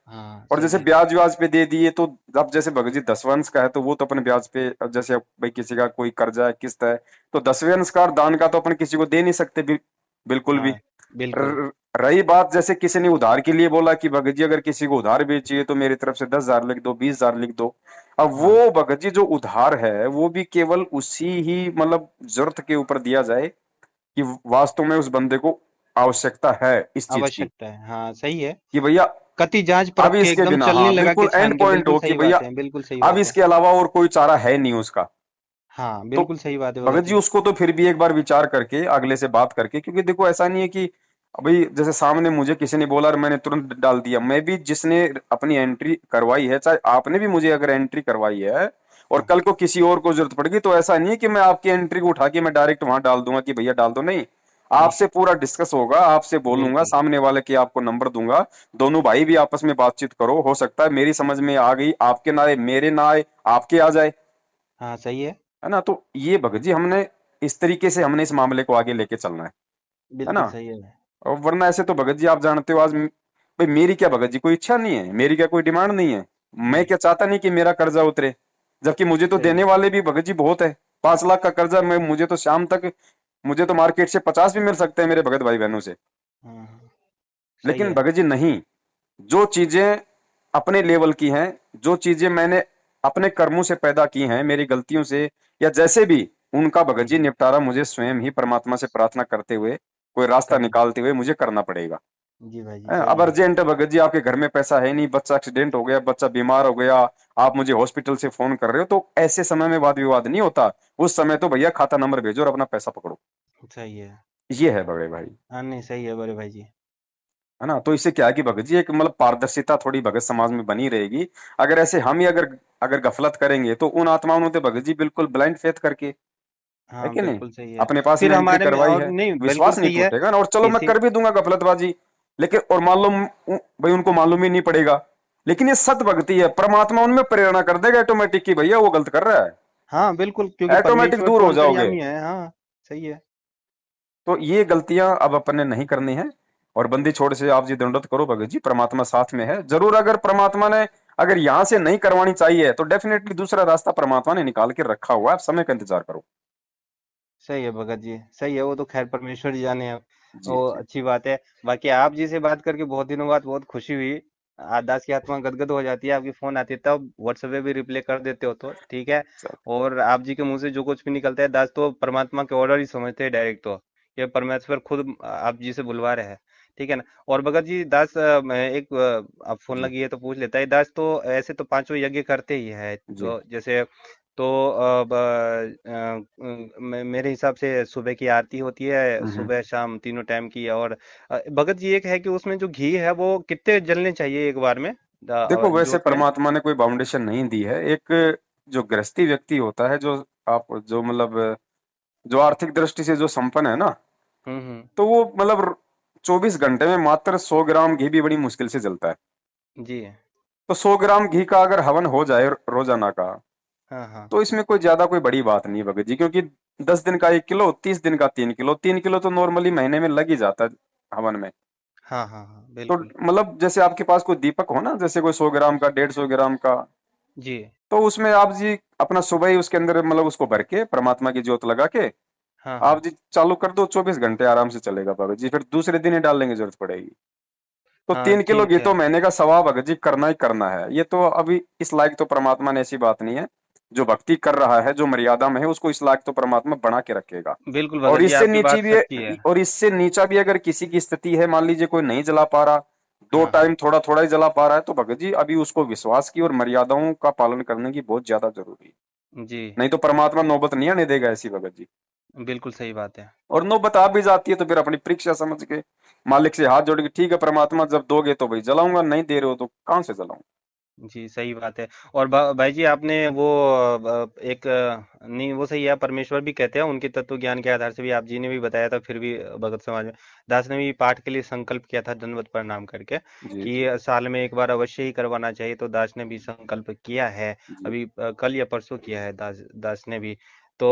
हाँ और सही जैसे है। ब्याज व्याज पे दे दिए तो अब जैसे भगत जी 10 वंश का है तो वो तो अपने ब्याज पे, अब जैसे अब भाई किसी का कोई कर्जा है किस्त है तो 10वें अंश का और दान का तो अपन किसी को दे नहीं सकते बिल्कुल भी। हाँ बिल्कुल। र- रही बात जैसे किसी ने उधार के लिए बोला कि भगत जी अगर किसी को उधार भी चाहिए तो मेरी तरफ से 10,000 लिख दो, 20,000 लिख दो। अब हाँ वो भगत जी जो उधार है वो भी केवल उसी ही मतलब जरूरत के ऊपर दिया जाए कि वास्तव में उस बंदे को आवश्यकता है इस चीज की, आवश्यकता है, हाँ सही है। कि भैया कति जांच अब परख के इसके एकदम बिना, चलने हाँ लगा के बिल्कुल एंड छान के, पॉइंट बिल्कुल हो कि सही भैया बात है, बिल्कुल सही अब बात है। इसके अलावा और कोई चारा है नहीं उसका। हाँ तो बिल्कुल सही बात है भगत भगत जी जी। उसको तो फिर भी एक बार विचार करके अगले से बात करके, क्योंकि देखो ऐसा नहीं है कि अभी जैसे सामने मुझे किसी ने बोला और मैंने तुरंत डाल दिया, मैं भी जिसने अपनी एंट्री करवाई है, चाहे आपने भी मुझे अगर एंट्री करवाई है और हाँ कल को किसी और को जरूरत पड़ेगी तो ऐसा नहीं है कि मैं आपकी एंट्री को उठा के मैं डायरेक्ट वहां डाल दूंगा कि भैया डाल दो, नहीं। नहीं, आपसे पूरा डिस्कस होगा, आपसे बोलूंगा, बिल्कुल। सामने वाले के आपको नंबर दूंगा, दोनों भाई भी आपस में बातचीत करो, हो सकता है मेरी समझ में आ गई आपके ना आए, मेरे ना आए आपके आ जाए, हाँ सही है। है ना। तो ये भगत जी हमने इस तरीके से हमने इस मामले को आगे लेके चलना है ना। बिल्कुल सही है। और वरना ऐसे तो भगत जी आप जानते हो आज भाई मेरी क्या भगत जी कोई इच्छा नहीं है, मेरी क्या कोई डिमांड नहीं है, मैं नहीं, क्या चाहता नहीं कि मेरा कर्जा उतरे, जबकि मुझे तो सही देने है। वाले भी भगत जी बहुत है। 5 लाख का कर्जा मैं मुझे तो शाम तक, मुझे तो मार्केट से 50 भी मिल सकते हैं मेरे भगत भाई बहनों से। हाँ हाँ सही लेकिन है। भगत जी नहीं, जो चीजें अपने लेवल की हैं, जो चीजें मैंने अपने कर्मों से पैदा की हैं मेरी गलतियों से या जैसे भी, उनका भगत जी हम्म, निपटारा मुझे स्वयं ही परमात्मा से प्रार्थना करते हुए कोई रास्ता करना। निकालते हुए मुझे करना पड़ेगा। जी भाई जी, अब सही है। अर्जेंट है भगत जी, आपके घर में पैसा है नहीं, बच्चा एक्सीडेंट हो गया, बच्चा बीमार हो गया, आप मुझे हॉस्पिटल से फोन कर रहे हो, तो ऐसे समय में वाद विवाद नहीं होता। उस समय तो भैया खाता नंबर भेजो और अपना पैसा पकड़ो। सही है। ये है बड़े भाई, हाँ नहीं, सही है बड़े भाई जी। है ना। तो इससे क्या है कि भगत जी एक मतलब पारदर्शिता थोड़ी भगत समाज में बनी रहेगी। अगर ऐसे हम ही अगर अगर गफलत करेंगे तो उन आत्माओं ने तो भगत जी बिल्कुल ब्लाइंड फेथ करके, है हाँ कि नहीं, बिल्कुल सही है। अपने पास फिर में एंट्री हमारे में करवाई और है, नहीं, बिल्कुल विश्वास नहीं सही है। टूटेगा ना। और चलो मैं इसी कर भी दूंगा गफलतबाजी, लेकिन और मान लो भाई उनको मालूम ही नहीं पड़ेगा, लेकिन ये सत भक्ति है, परमात्मा उनमें प्रेरणा कर देगा ऑटोमेटिक की भैया वो गलत कर रहा है, हाँ बिल्कुल, क्योंकि ऑटोमेटिक परमेश्वर दूर तो हो जाओगे। अंतर्यामी है। हाँ सही है। तो ये गलतियां अब अपन ने नहीं करनी है। और बंदी छोड़ से आप जी दंडोत करो भगत जी, परमात्मा साथ में है जरूर। अगर परमात्मा ने अगर यहां से नहीं करवानी चाहिए तो डेफिनेटली दूसरा रास्ता परमात्मा ने निकाल के रखा हुआ है, आप समय का इंतजार करो। सही है भगत जी, सही है। वो तो खैर परमेश्वर ही जाने अब। जी वो जी। अच्छी बात है। बाकी आप जी से बात करके बहुत दिनों बाद बहुत खुशी हुई। दास की आत्मा गदगद हो जाती है, आपकी फोन आती है तब व्हाट्सएप पे भी रिप्लाई कर देते हो तो ठीक है। चल। और आप जी के मुंह से जो कुछ भी निकलता है, दास तो परमात्मा के ऑर्डर ही समझते हैं डायरेक्ट तो। ये परमेश्वर खुद आप जी से बुलवा रहे हैं। ठीक है ना। और भगत जी, दास मैं एक अब फोन जी लगी है तो पूछ लेता है। दास तो ऐसे तो पांचों यज्ञ करते ही है, जी। तो जैसे तो मेरे हिसाब से सुबह की आरती होती है, हम्म। सुबह शाम तीनों टाइम की। और भगत जी एक है कि उसमें जो घी है वो कितने जलने चाहिए एक बार में देखो वैसे जोत में? परमात्मा ने कोई बाउंडेशन नहीं दी है। एक जो गृहस्थी व्यक्ति होता है, जो आप जो मतलब जो आर्थिक दृष्टि से जो संपन्न है ना, हम्म। तो वो मतलब 24 घंटे में मात्र 100 ग्राम घी भी बड़ी मुश्किल से जलता है। जी। तो 100 ग्राम घी का अगर हवन हो जाए रोजाना का, हाँ हाँ तो इसमें कोई ज्यादा कोई बड़ी बात नहीं है भगत जी, क्योंकि 10 दिन का 1 किलो, 30 दिन का 3 किलो, 3 किलो तो नॉर्मली महीने में लग ही जाता है हवन में। हाँ हाँ हाँ तो बिल्कुल। मतलब जैसे आपके पास कोई दीपक हो ना, जैसे कोई 100 ग्राम का, 150 ग्राम का, जी। तो उसमें आप जी अपना सुबह ही उसके अंदर मतलब उसको भर के परमात्मा की ज्योत लगा के हाँ आप हाँ जी चालू कर दो, 24 घंटे आराम से चलेगा भगत जी, फिर दूसरे दिन ही डालने की जरूरत पड़ेगी। तो हाँ 3 किलो ठीक घी है। तो महीने का सवा भगत जी करना ही करना है। ये तो अभी इस लायक तो परमात्मा ने ऐसी बात नहीं है, जो भक्ति कर रहा है जो मर्यादा में है उसको इस लायक तो परमात्मा बना के रखेगा। बिल्कुल और भगत जी, इससे आपकी नीची बात भी है, सच्ची है। और इससे नीचा भी अगर किसी की स्थिति है, मान लीजिए कोई नहीं जला पा रहा, दो हाँ हाँ टाइम थोड़ा थोड़ा ही जला पा रहा है, तो भगत जी अभी उसको विश्वास की और मर्यादाओं का पालन करने की बहुत ज्यादा जरूरी है। जी। नहीं तो परमात्मा नौबत नहीं आने देगा ऐसी भगत जी। बिल्कुल सही बात है। और नौबत आ भी जाती है तो फिर अपनी परीक्षा समझ के मालिक से हाथ जोड़ के, ठीक है परमात्मा जब दोगे तो भाई जलाऊंगा, नहीं दे रहे हो तो कहां से जलाऊं। जी सही बात है। और भाई जी, आपने वो एक नहीं, वो सही है, परमेश्वर भी कहते हैं उनके तत्व ज्ञान के आधार से भी, आप जी ने भी बताया था। फिर भी भगत समाज में दास ने भी पाठ के लिए संकल्प किया था दंडवत प्रणाम करके जी कि जी साल में एक बार अवश्य ही करवाना चाहिए, तो दास ने भी संकल्प किया है। जी। अभी कल या परसों किया है दास ने भी। तो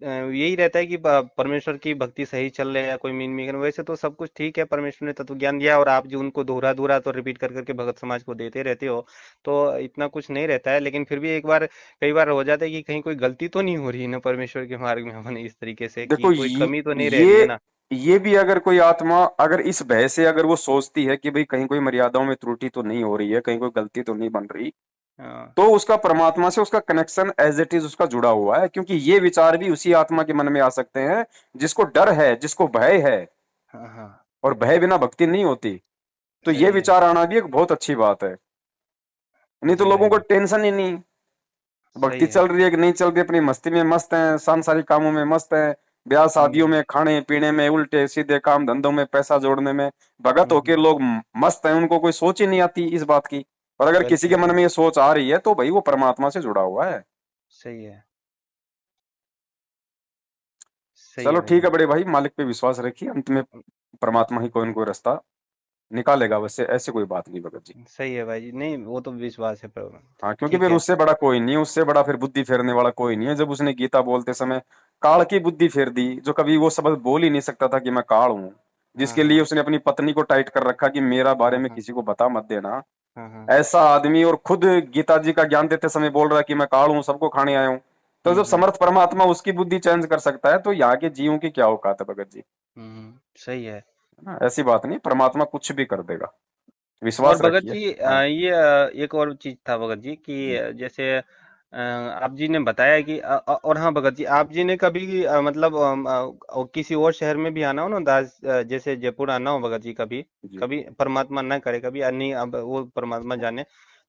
यही रहता है कि परमेश्वर की भक्ति सही चल रही है, कोई मीन मीन, वैसे तो सब कुछ ठीक है, परमेश्वर ने तत्व ज्ञान दिया और आप जो उनको दोहरा दोहरा तो रिपीट कर करके भगत समाज को देते रहते हो, तो इतना कुछ नहीं रहता है। लेकिन फिर भी एक बार, कई बार हो जाता है कि कहीं कोई गलती तो नहीं हो रही है ना परमेश्वर के मार्ग में, हमने इस तरीके से कि देखो कोई कमी तो नहीं रह रही है ये ना। ये भी अगर कोई आत्मा अगर इस भय से अगर वो सोचती है कि भाई कहीं कोई मर्यादाओं में त्रुटि तो नहीं हो रही है, कहीं कोई गलती तो नहीं बन रही, हाँ तो उसका परमात्मा से उसका कनेक्शन एज इट इज उसका जुड़ा हुआ है, क्योंकि ये विचार भी उसी आत्मा के मन में आ सकते हैं जिसको डर है, जिसको भय है। हाँ हाँ। और भय बिना भक्ति नहीं होती। तो ये सही है। विचार आना भी एक बहुत अच्छी बात है। नहीं तो जी लोगों भाई को जी। टेंशन ही नहीं, भक्ति सही है। चल रही है कि नहीं चल रही, अपनी मस्ती में मस्त हैं, सांसारिक कामों में मस्त हैं, ब्याह शादियों हम्म में, खाने पीने में, उल्टे सीधे काम धंधों में, पैसा जोड़ने में भगत हम्म होके हम्म, लोग मस्त हैं, उनको कोई सोच ही नहीं आती इस बात की। और अगर किसी बिल्कुल के मन में बिल्कुल। ये सोच आ रही है तो भाई वो परमात्मा से जुड़ा हुआ है। सही है। सही चलो है भाई ठीक जी। है बड़े भाई, मालिक पे विश्वास रखिए, अंत में परमात्मा ही कोई न कोई रास्ता निकालेगा, वैसे ऐसे कोई बात नहीं भगत जी। सही है भाई जी, नहीं वो तो विश्वास है पर। हाँ, क्योंकि ठीक फिर है। उससे बड़ा कोई नहीं है, उससे बड़ा फिर बुद्धि फेरने वाला कोई नहीं है। जब उसने गीता बोलते समय काल की बुद्धि फेर दी, जो कभी वो शब्द बोल ही नहीं सकता था कि मैं काल हूँ, हाँ जिसके लिए हाँ उसने अपनी पत्नी को टाइट कर रखा कि मेरा बारे हाँ में हाँ किसी को बता मत देना, हाँ हाँ। ऐसा आदमी, और खुद गीता जी का ज्ञान देते समय बोल रहा है कि मैं काल हूँ, सबको खाने आया हूँ। तो जब हम्म। समर्थ परमात्मा उसकी बुद्धि चेंज कर सकता है, तो यहाँ के जीवों की क्या औकात है भगत जी। सही है। है ना? ऐसी बात नहीं, परमात्मा कुछ भी कर देगा, और विश्वास भगत रखिए। जी हाँ ये एक और चीज था भगत जी कि जी जैसे आप जी ने बताया कि और हाँ भगत जी, आप जी ने कभी मतलब किसी और शहर में भी आना हो ना दास, जैसे जयपुर आना हो भगत जी कभी, जी कभी परमात्मा ना करे, कभी नहीं, अब वो परमात्मा जाने,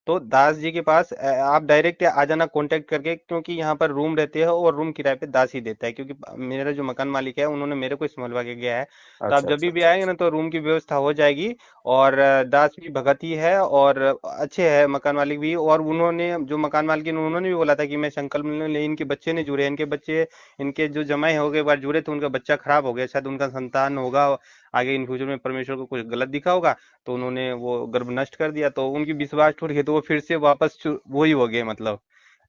तो दास जी के पास आप डायरेक्ट आ जाना कांटेक्ट करके, क्योंकि यहाँ पर रूम रहते हैं और रूम किराए पे दास ही देता है, क्योंकि मेरा जो मकान मालिक है उन्होंने मेरे को समझवा के गया है। तो आप अच्छा जब अच्छा भी अच्छा आएंगे अच्छा। ना तो रूम की व्यवस्था हो जाएगी। और दास भी भगत ही है और अच्छे है मकान मालिक भी, और उन्होंने जो मकान मालिक उन्होंने भी बोला था कि मैं संकल्प ले, इनके बच्चे नहीं जुड़े, इनके बच्चे, इनके जो जमाई हो गए बार जुड़े थे, उनका बच्चा खराब हो गया, शायद उनका संतान होगा आगे इन फ्यूचर में, परमेश्वर को कुछ गलत दिखा होगा, तो उन्होंने वो गर्भ नष्ट कर दिया, तो उनकी विश्वास टूट गई, तो वो फिर से वापस वही हो गए, मतलब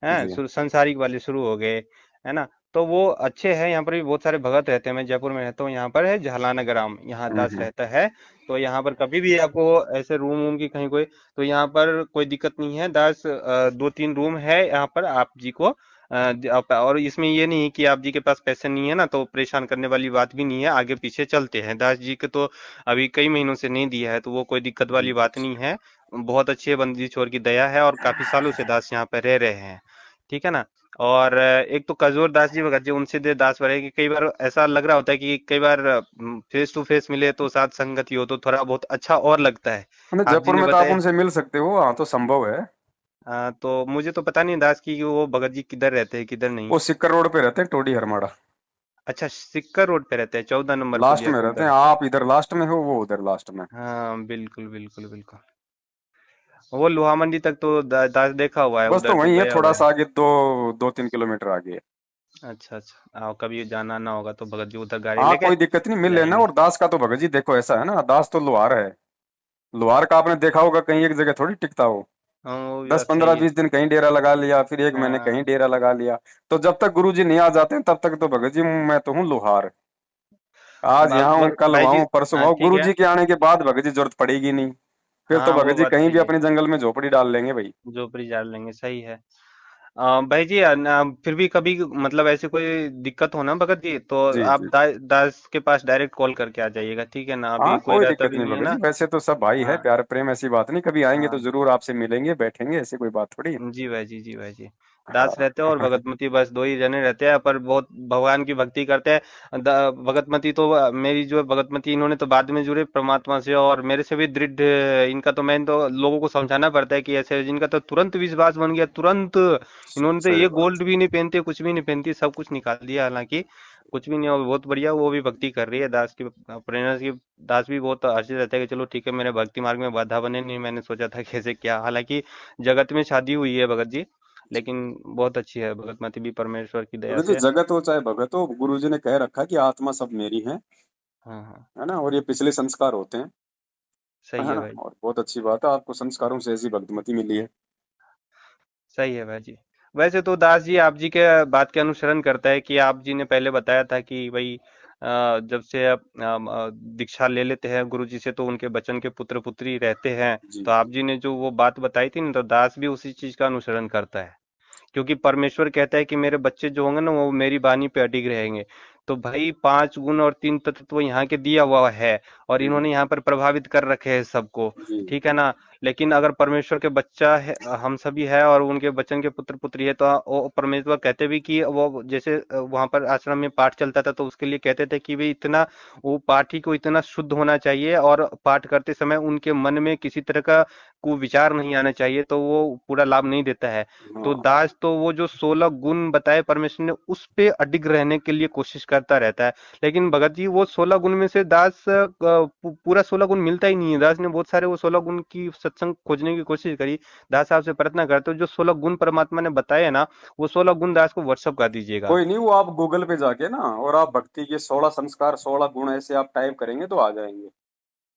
है जी संसारिक वाले शुरू हो गए, है ना। तो वो अच्छे हैं, यहाँ पर भी बहुत सारे भगत रहते हैं, मैं जयपुर में रहता हूँ, यहाँ पर है झालाना ग्राम, यहाँ दास हम्म। रहता है। तो यहाँ पर कभी भी आपको ऐसे रूम वूम की कहीं कोई, तो यहाँ पर कोई दिक्कत नहीं है, दास दो तीन रूम है यहाँ पर आप जी को और इसमें ये नहीं कि आप जी के पास पैसे नहीं है ना तो परेशान करने वाली बात भी नहीं है, आगे पीछे चलते हैं दास जी के, तो अभी कई महीनों से नहीं दिया है, तो वो कोई दिक्कत वाली बात नहीं है। बहुत अच्छे बंदी छोर की दया है और काफी सालों से दास यहाँ पे रह रहे हैं, ठीक है ना। और एक तो कजोर दास जी भगत जी, उनसे दे दास भरे कि कई बार ऐसा लग रहा होता है कि कई बार फेस टू फेस मिले तो साथ संगति हो तो थोड़ा बहुत अच्छा और लगता है। मतलब आप जी जयपुर ने में तो आप बताया। उनसे मिल सकते हो, हाँ तो संभव है। तो मुझे तो पता नहीं दास की कि वो भगत जी किधर रहते हैं किधर नहीं। वो सिक्कर रोड पे रहते हैं, टोडी हरमाड़ा। अच्छा, सिक्कर रोड पे रहते हैं, 14 नंबर लास्ट पुलिया में के रहते हैं, उधर। आप इधर लास्ट में हो, वो उधर लास्ट में। हाँ बिल्कुल बिल्कुल बिल्कुल। वो लोहा मंडी तक तो दास देखा हुआ है, बस तो उधर तो वही है, गया थोड़ा हुआ है। सा आगे, 2-3 किलोमीटर आगे। अच्छा अच्छा, कभी जाना ना होगा तो भगत जी उधर गाड़ी हाँ लेके कोई दिक्कत नहीं, मिल लेना। जाएंगे। और दास का तो भगत जी देखो ऐसा है ना, दास तो लोहार है। लोहार का आपने देखा होगा, कहीं एक जगह थोड़ी टिकता हो। हाँ वो भी दस बात पंद्रह सही है। बीस दिन कहीं डेरा लगा लिया, फिर एक महीने कहीं हाँ डेरा लगा लिया। तो जब तक गुरु जी नहीं आ जाते हैं, तब तक तो भगत जी मैं तो हूँ लोहार। आज यहाँ हूँ, कल भाई वहाँ जी। हूँ, परसों हाँ वहाँ हूँ। ठीक गुरु है। जी के आने के बाद भगत जी जरूरत पड़ेगी नहीं। फिर तो हाँ भगत वो जी बात कहीं भी सही है। अपने जंगल में झोपड़ी डाल लेंगे भाई। झोपड़ी जाड़ लेंगे, सही है। भाई जी फिर भी कभी मतलब ऐसे कोई दिक्कत हो ना भगत जी, तो जी आप जी। दास के पास डायरेक्ट कॉल करके आ जाइएगा, ठीक है ना, अभी हाँ कोई कोई रहता दिक्कत भी नहीं नहीं है भगत जी, ना। वैसे तो सब भाई है, हाँ प्यार प्रेम, ऐसी बात नहीं। कभी आएंगे तो हाँ। जरूर आपसे मिलेंगे, बैठेंगे, ऐसी कोई बात थोड़ी है। जी भाई जी, जी भाई जी। दास रहते हैं और हाँ। भगतमती, बस दो ही जने रहते हैं, पर बहुत भगवान की भक्ति करते हैं। भगतमती तो मेरी जो है भगतमती, इन्होंने तो बाद में जुड़े परमात्मा से और मेरे से भी दृढ़ इनका, तो मैं तो लोगों को समझाना पड़ता है कि ऐसे जिनका तो तुरंत विश्वास बन गया तुरंत, इन्होंने तो सही ये बात। गोल्ड भी नहीं पहनते, कुछ भी नहीं पहनती, सब कुछ निकाल दिया, हालांकि कुछ भी नहीं, और बहुत बढ़िया वो भी भक्ति कर रही है दास की प्रेरणा की। दास भी बहुत हर्षित रहता है कि चलो ठीक है, मेरे भक्ति मार्ग में बाधा बने नहीं, मैंने सोचा था कैसे क्या, हालांकि जगत में शादी हुई है भगत जी, लेकिन बहुत अच्छी है भगतमती भी परमेश्वर की दया भगत जी से। जगत हो चाहे भगत हो, गुरु जी ने कह रखा है कि आत्मा सब मेरी है। हाँ हाँ। है ना, और ये पिछले संस्कार होते हैं। सही है है ना, भाई। और बहुत अच्छी बात है, आपको संस्कारों से ऐसी भक्तिमती मिली है। सही है भाई जी। वैसे तो दास जी आप जी के बात के अनुसरण करता है कि आप जी ने पहले बताया था कि भाई जब से आप दीक्षा ले लेते हैं गुरु जी से तो उनके बचन के पुत्र पुत्री रहते हैं। जी तो आप जी जी ने जो वो बात बताई थी ना, तो दास भी उसी चीज का अनुसरण करता है। क्योंकि परमेश्वर कहता है कि मेरे बच्चे जो होंगे ना वो मेरी बानी पे अडिग रहेंगे। तो भाई 5 गुण और 3 तत्व तो यहाँ के दिया हुआ है, और जी इन्होंने यहाँ पर प्रभावित कर रखे हैं सबको। जी ठीक है ना। लेकिन अगर परमेश्वर के बच्चा है, हम सभी है और उनके बचन के पुत्र पुत्री है, तो वो परमेश्वर कहते भी कि वो जैसे वहां पर आश्रम में पाठ चलता था तो उसके लिए कहते थे कि भाई इतना वो पाठी को इतना शुद्ध होना चाहिए और पाठ करते समय उनके मन में किसी तरह का कुविचार नहीं आना चाहिए, तो वो पूरा लाभ नहीं देता है। तो हाँ दास तो वो जो 16 गुण बताए परमेश्वर ने उस पे अडिग रहने के लिए कोशिश करता रहता है। लेकिन भगत जी वो 16 गुण में से दास पूरा 16 गुण मिलता ही नहीं है। दास ने बहुत सारे वो 16 गुण की सत्संग खोजने की कोशिश करी। दास साहब से प्रार्थना करते हो जो 16 गुण परमात्मा ने बताए हैं ना, वो 16 गुण दास को व्हाट्सअप कर दीजिएगा। कोई नहीं, वो आप गूगल पे जाके ना और आप भक्ति के 16 संस्कार 16 गुण ऐसे आप टाइप करेंगे तो आ जाएंगे।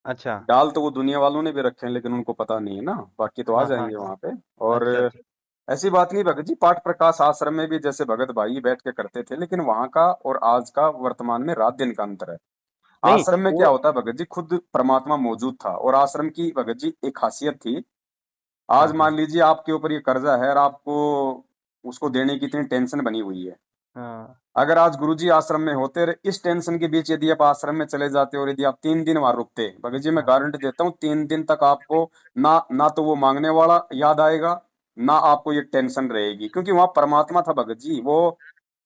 अच्छा। डाल तो वो दुनिया वालों ने भी रखे हैं लेकिन उनको पता नहीं है ना, बाकी तो आ हाँ हाँ जाएंगे हाँ। वहां पे। और अच्छा अच्छा। ऐसी बात नहीं भगत जी, पाठ प्रकाश आश्रम में भी जैसे भगत भाई बैठ के करते थे, लेकिन वहां का और आज का वर्तमान में रात दिन का अंतर है। नहीं आश्रम में क्या वो। होता है भगत जी, खुद परमात्मा मौजूद था, और आश्रम की भगत जी एक खासियत थी। हाँ आज हाँ मान लीजिए आपके ऊपर ये कर्जा है और आपको उसको देने की इतनी टेंशन बनी हुई है। हाँ अगर आज गुरुजी आश्रम में होते और इस टेंशन के बीच यदि आप आश्रम में चले जाते और यदि आप 3 दिन वहां रुकते, भगत जी मैं हाँ। गारंटी देता हूँ 3 दिन तक आपको ना ना तो वो मांगने वाला याद आएगा, ना आपको ये टेंशन रहेगी, क्योंकि वहां परमात्मा था भगत जी। वो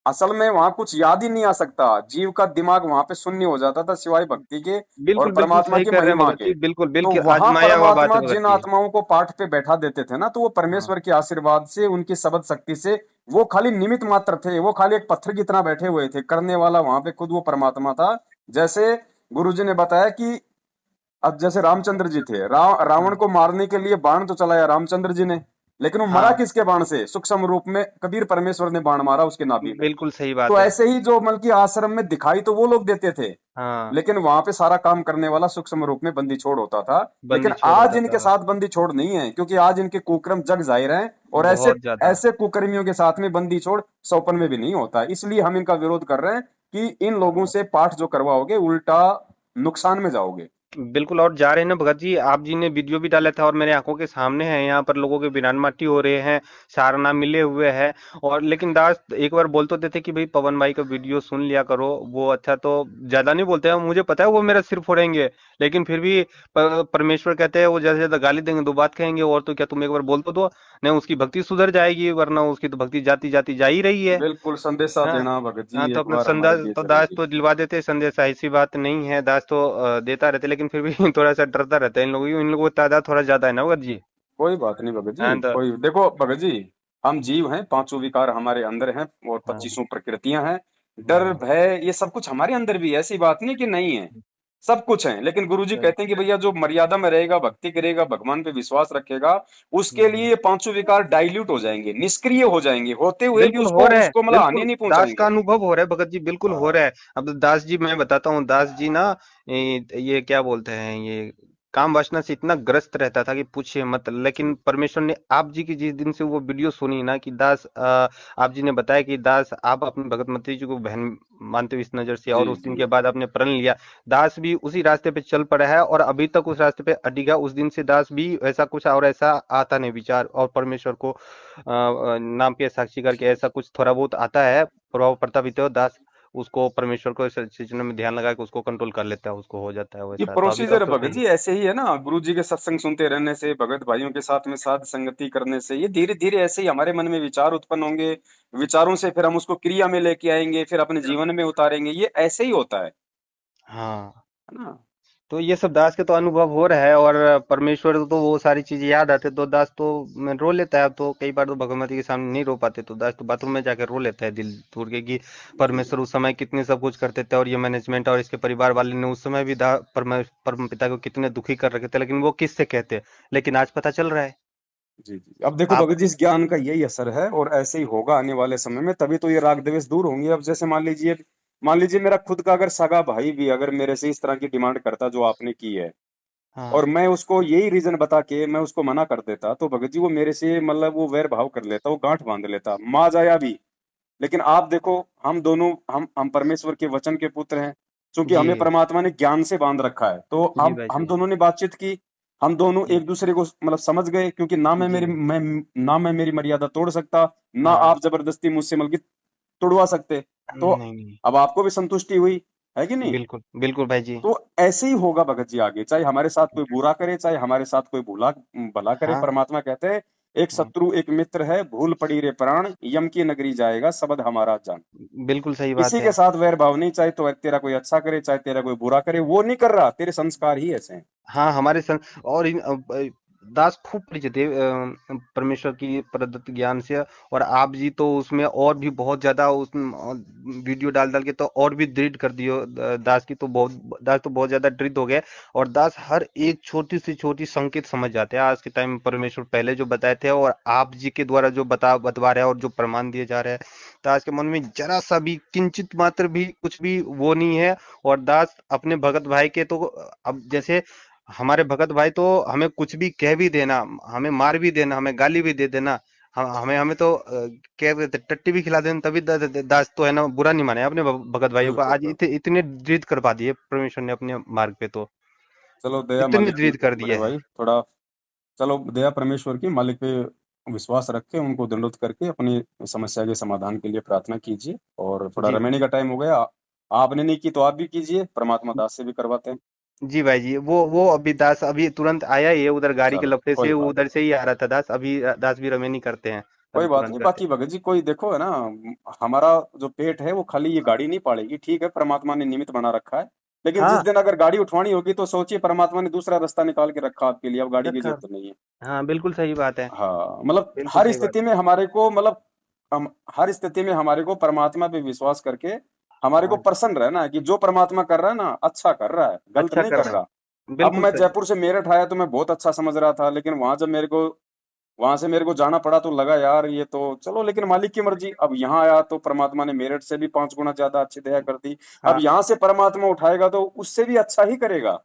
असल में वहां कुछ याद ही नहीं आ सकता, जीव का दिमाग वहां पे शून्य हो जाता था सिवाय भक्ति के और बिल्कुल बिल्कुल परमात्मा सही की कह रहे हैं महिमा भगत के। जी, बिल्कुल तो बिल्कुल वहां आजमाया हुआ बात परमात्मा है भगत जिन जी। आत्माओं को पाठ पे बैठा देते थे ना, तो वो हाँ। परमेश्वर के आशीर्वाद से उनकी शब्द शक्ति से वो खाली निमित्त मात्र थे, वो खाली एक पत्थर की तरह बैठे हुए थे, करने वाला वहां पे खुद वो परमात्मा था। जैसे गुरुजी ने बताया कि अब जैसे रामचंद्र जी थे, रावण हाँ को मारने के लिए बाण तो चलाया रामचंद्र जी ने, लेकिन वो मरा हाँ। किसके बाण से? सूक्ष्म रूप में कबीर परमेश्वर ने बाण मारा उसके नाभि में। बिल्कुल सही बात तो है। ऐसे ही जो मतलब कि आश्रम में दिखाई तो वो लोग देते थे, हाँ। लेकिन वहां पे सारा काम करने वाला सूक्ष्म रूप में बंदी छोड़ होता था। लेकिन बंदी छोड़ आज होता इनके था। साथ बंदी छोड़ नहीं है, क्योंकि आज इनके कुक्रम जग जाहिर हैं, और ऐसे बहुत ज्यादा। ऐसे कुकर्मियों के साथ में बंदी छोड़ सौपन में भी नहीं होता। इसलिए हम इनका विरोध कर रहे हैं कि इन लोगों से पाठ जो करवाओगे उल्टा नुकसान में जाओगे। बिल्कुल, और जा रहे हैं ना भगत जी, आप जी ने वीडियो भी डाला था और मेरे आंखों के सामने है, यहाँ पर लोगों के बिरान माटी हो रहे हैं, सारना मिले हुए हैं। और लेकिन दास एक बार बोल तो देते कि भाई पवन भाई का वीडियो सुन लिया करो, वो अच्छा तो ज्यादा नहीं बोलते हैं, मुझे पता है वो मेरा सिर फोड़ेंगे। लेकिन फिर भी परमेश्वर कहते हैं वो ज्यादा से ज्यादा गाली देंगे, दो बात कहेंगे, और तो क्या तुम एक बार बोल तो दो, नहीं उसकी भक्ति सुधर जाएगी, वरना उसकी तो भक्ति जाती जाती जा ही रही है। बिल्कुल संदेशा हाँ। देना भगत हाँ, जी तो एक अपना बार हमारे संदेश लिए तो दास जरूरी तो है। दिलवा देते हैं संदेश, ऐसी बात नहीं है, दास तो देता रहते, लेकिन फिर भी थोड़ा सा डरता रहता है इन लोगों की तादाद थोड़ा ज्यादा है ना भगत जी। कोई बात नहीं भगत जी, हाँ तो। कोई देखो भगत जी, हम जीव हैं, पांचों विकार हमारे अंदर हैं और हाँ 25 प्रकृतियां हैं। डर हाँ। भय ये सब कुछ हमारे अंदर भी है, ऐसी बात नहीं कि नहीं है, सब कुछ है। लेकिन गुरुजी चल। कहते हैं कि भैया जो मर्यादा में रहेगा, भक्ति करेगा, भगवान पे विश्वास रखेगा, उसके लिए हम्म। ये पांचों विकार डाइल्यूट हो जाएंगे, निष्क्रिय हो जाएंगे, होते हुए भी बिल्कुल हो उसको रहा है, उसको मतलब हानि बिल्कुल नहीं दास का पहुंचाएंगे। अनुभव हो रहा है भगत जी, बिल्कुल हो हाँ रहा है। अब दास जी मैं बताता हूँ, दास जी ना ये क्या बोलते हैं, ये काम वासना से इतना ग्रस्त रहता था कि पूछिए मत। लेकिन जी परमेश्वर ने आप जी की जिस दिन से वो वीडियो सुनी ना कि दास आप जी ने बताया कि दास आप अपनी भगतमती जी को बहन मानते हो इस नजर से, जी और उस दिन जी के बाद आपने प्रण लिया। दास भी उसी रास्ते पे चल पड़ा है और अभी तक उस रास्ते पे अडिगा। उस दिन से दास भी ऐसा कुछ और ऐसा आता नहीं विचार, और परमेश्वर को नाम पे साक्षी करके ऐसा कुछ थोड़ा बहुत आता है, प्रभाव पड़ता भी तो दास उसको परमेश्वर को इस चीज में ध्यान लगा के उसको कंट्रोल कर लेता है, उसको हो जाता है ये वैसा। तो अभी प्रोसीजर तक है तो भगत सही है। जी, ऐसे ही है ना, गुरु जी के सत्संग सुनते रहने से, भगत भाइयों के साथ में साध संगति करने से ये धीरे धीरे ऐसे ही हमारे मन में विचार उत्पन्न होंगे। विचारों से फिर हम उसको क्रिया में लेके आएंगे, फिर अपने जीवन में उतारेंगे, ये ऐसे ही होता हाँ। है ना। तो ये सब दास के तो अनुभव हो रहा है, और परमेश्वर तो वो सारी चीजें याद आते तो दास तो रो लेता है। अब तो कई बार तो भगवती के सामने नहीं रो पाते तो दास तो बाथरूम में जाकर रो लेता है दिल तोड़ के कि जी परमेश्वर उस समय कितने सब कुछ करते थे, और ये मैनेजमेंट और इसके परिवार वाले ने उस समय भी परम पिता को कितने दुखी कर रखे थे, लेकिन वो किससे कहते। लेकिन आज पता चल रहा है। जी जी। अब देखो आप। भगत जी, इस ज्ञान का यही असर है और ऐसे ही होगा आने वाले समय में, तभी तो ये राग द्वेष दूर होंगे। अब जैसे मान लीजिए मेरा खुद का अगर सगा भाई भी अगर मेरे से इस तरह की डिमांड करता जो आपने की है, और हाँ मैं उसको यही रीजन बता के मैं उसको मना कर देता, तो भगत जी वो मेरे से मतलब वो वैर भाव कर लेता, वो गांठ बांध लेता, माँ जाया भी। लेकिन आप देखो, हम दोनों, हम परमेश्वर के वचन के पुत्र हैं, क्योंकि जी हमें परमात्मा ने ज्ञान से बांध रखा है, तो जी हम भाई हम जी दोनों ने बातचीत की, हम दोनों जी एक दूसरे को मतलब समझ गए, क्योंकि ना मैं मेरी जी मैं ना मैं मेरी मर्यादा तोड़ सकता, ना हाँ आप जबरदस्ती मुझसे मतलब कि तोड़वा सकते। तो नहीं नहीं अब आपको भी संतुष्टि हुई, है कि नहीं? बिल्कुल बिल्कुल भाई जी। तो ऐसे ही होगा भगत जी आगे, चाहे हमारे साथ कोई बुरा करे, चाहे हमारे साथ कोई भूला भला करे। हाँ परमात्मा कहते हैं, एक हाँ, शत्रु एक मित्र है, भूल पड़ी रे प्राण, यम की नगरी जाएगा सबद हमारा जान। बिल्कुल सही बात किसी के है। साथ वैर भाव नहीं, चाहे तो तेरा कोई अच्छा करे, चाहे तेरा कोई बुरा करे, वो नहीं कर रहा, तेरे संस्कार ही ऐसे हैं। हाँ हमारे संग और दास खूब परिचित है परमेश्वर की प्रदत्त ज्ञान से। और आप जी तो उसमें और भी बहुत ज्यादा उस वीडियो डाल डाल के तो और भी दृढ़ कर दियो। दास की तो बहुत, दास तो बहुत ज्यादा दृढ़ हो गया। और दास हर एक छोटी से छोटी संकेत समझ जाते हैं आज के टाइम में। परमेश्वर पहले जो बताए थे और आप जी के द्वारा जो बतवा रहे हैं और जो प्रमाण दिए जा रहे हैं, दास के मन में जरा सा भी किंचित मात्र भी कुछ भी वो नहीं है। और दास अपने भगत भाई के तो अब जैसे हमारे भगत भाई तो हमें कुछ भी कह भी देना, हमें मार भी देना, हमें गाली भी दे देना, हमें हमें तो क्या कहते हैं, टट्टी भी खिला देना, तभी दास तो है ना बुरा नहीं माने अपने भगत भाइयों को। बिल्कुल आज बिल्कुल। इतने दृढ़ करवा दिए परमेश्वर ने अपने मार्ग पे तो, चलो दया इतने मालिक की, दृढ़ कर बड़े दिए हैं। भाई थोड़ा, चलो दया परमेश्वर की, मालिक पे विश्वास रख के उनको दंडोत करके अपनी समस्या के समाधान के लिए प्रार्थना कीजिए। और थोड़ा जी रमेनी का टाइम हो गया, आपने नहीं की तो आप भी कीजिए, परमात्मा दास से भी करवाते हैं। जी भाई जी, वो अभी दास अभी तुरंत आया ही है, उधर गाड़ी के चलो लपटे से कोई वो बात उधर से ही आ रहा था दास। अभी दास भी रमेनी करते हैं, कोई अभी बात तुरंत नहीं। करते बाकी भगत जी कोई देखो है ना, हमारा जो पेट है वो खाली ये गाड़ी नहीं पालेगी, ठीक है, परमात्मा ने निमित्त बना रखा है। लेकिन हैं। जिस हाँ दिन अगर गाड़ी उठवानी होगी तो सोचिए, परमात्मा ने दूसरा रास्ता निकाल के रखा आपके लिए, अब गाड़ी की रखा। जरूरत नहीं है। हाँ बिल्कुल सही बात है। हाँ मतलब बिल्कुल हर सही बात स्थिति है। में हमारे को मतलब, हम हर स्थिति में हमारे को परमात्मा पे विश्वास करके हमारे को हाँ प्रसन्न रहना है कि जो परमात्मा कर रहा है ना, अच्छा कर रहा है, गलत अच्छा नहीं कर कर रहा रहा। है, अब बिल्कुल मैं सही। जयपुर से मेरठ आया तो मैं बहुत अच्छा समझ रहा था, लेकिन वहां जब मेरे को, वहां से मेरे को जाना पड़ा तो लगा यार ये तो चलो, लेकिन मालिक की मर्जी। अब यहाँ आया तो परमात्मा ने मेरठ से भी 5 गुना ज्यादा अच्छी दया कर दी। अब हाँ यहाँ से परमात्मा उठाएगा तो उससे भी अच्छा ही करेगा।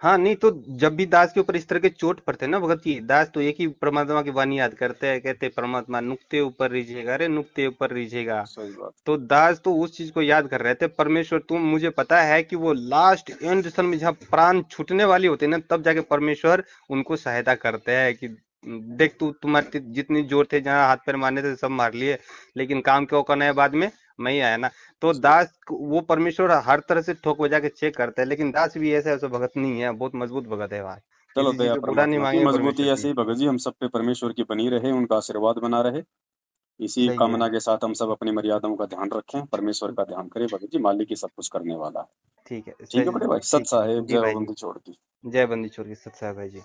हाँ नहीं तो जब भी दास के ऊपर इस तरह के चोट पड़ते हैं ना भगत जी, दास तो एक ही परमात्मा की वाणी याद करते हैं, कहते हैं परमात्मा नुक्ते ऊपर रीझेगा, अरे नुक्ते ऊपर रीझेगा। सही बात। तो दास तो उस चीज को याद कर रहे थे, परमेश्वर तुम, मुझे पता है कि वो लास्ट एंड समय में जहाँ प्राण छूटने वाली होते हैं ना, तब जाके परमेश्वर उनको सहायता करते हैं कि देख तू, तुम्हारे जितनी जोर थे, जहाँ हाथ पैर मारने थे सब मार लिए, लेकिन काम क्यों करना है बाद में, मैं ही आया ना। तो सही। दास वो परमेश्वर हर तरह से ठोक बजा के चेक करता है, लेकिन दास भी ऐसा ऐसा भगत नहीं है, बहुत मजबूत भगत है भाई। चलो किसी चीज दया का बुरा नहीं परमात्मा की मांगेंगे मजबूती परमेश्वर ऐसे की। ही भगत जी हम सब पे परमेश्वर की बनी रहे, उनका आशीर्वाद बना रहे। इसी सही है। कामना के साथ हम सब अपनी मर्यादाओं का ध्यान रखें, परमेश्वर का ध्यान करें भगत जी, मालिक ही सब कुछ करने वाला है। ठीक है ठीक है बड़े भाई, सत ठीक है साहेब, जी जय हो भाई जी। बंदी छोड़ की। जय बंदी छोड़ के सत्य भाई जी।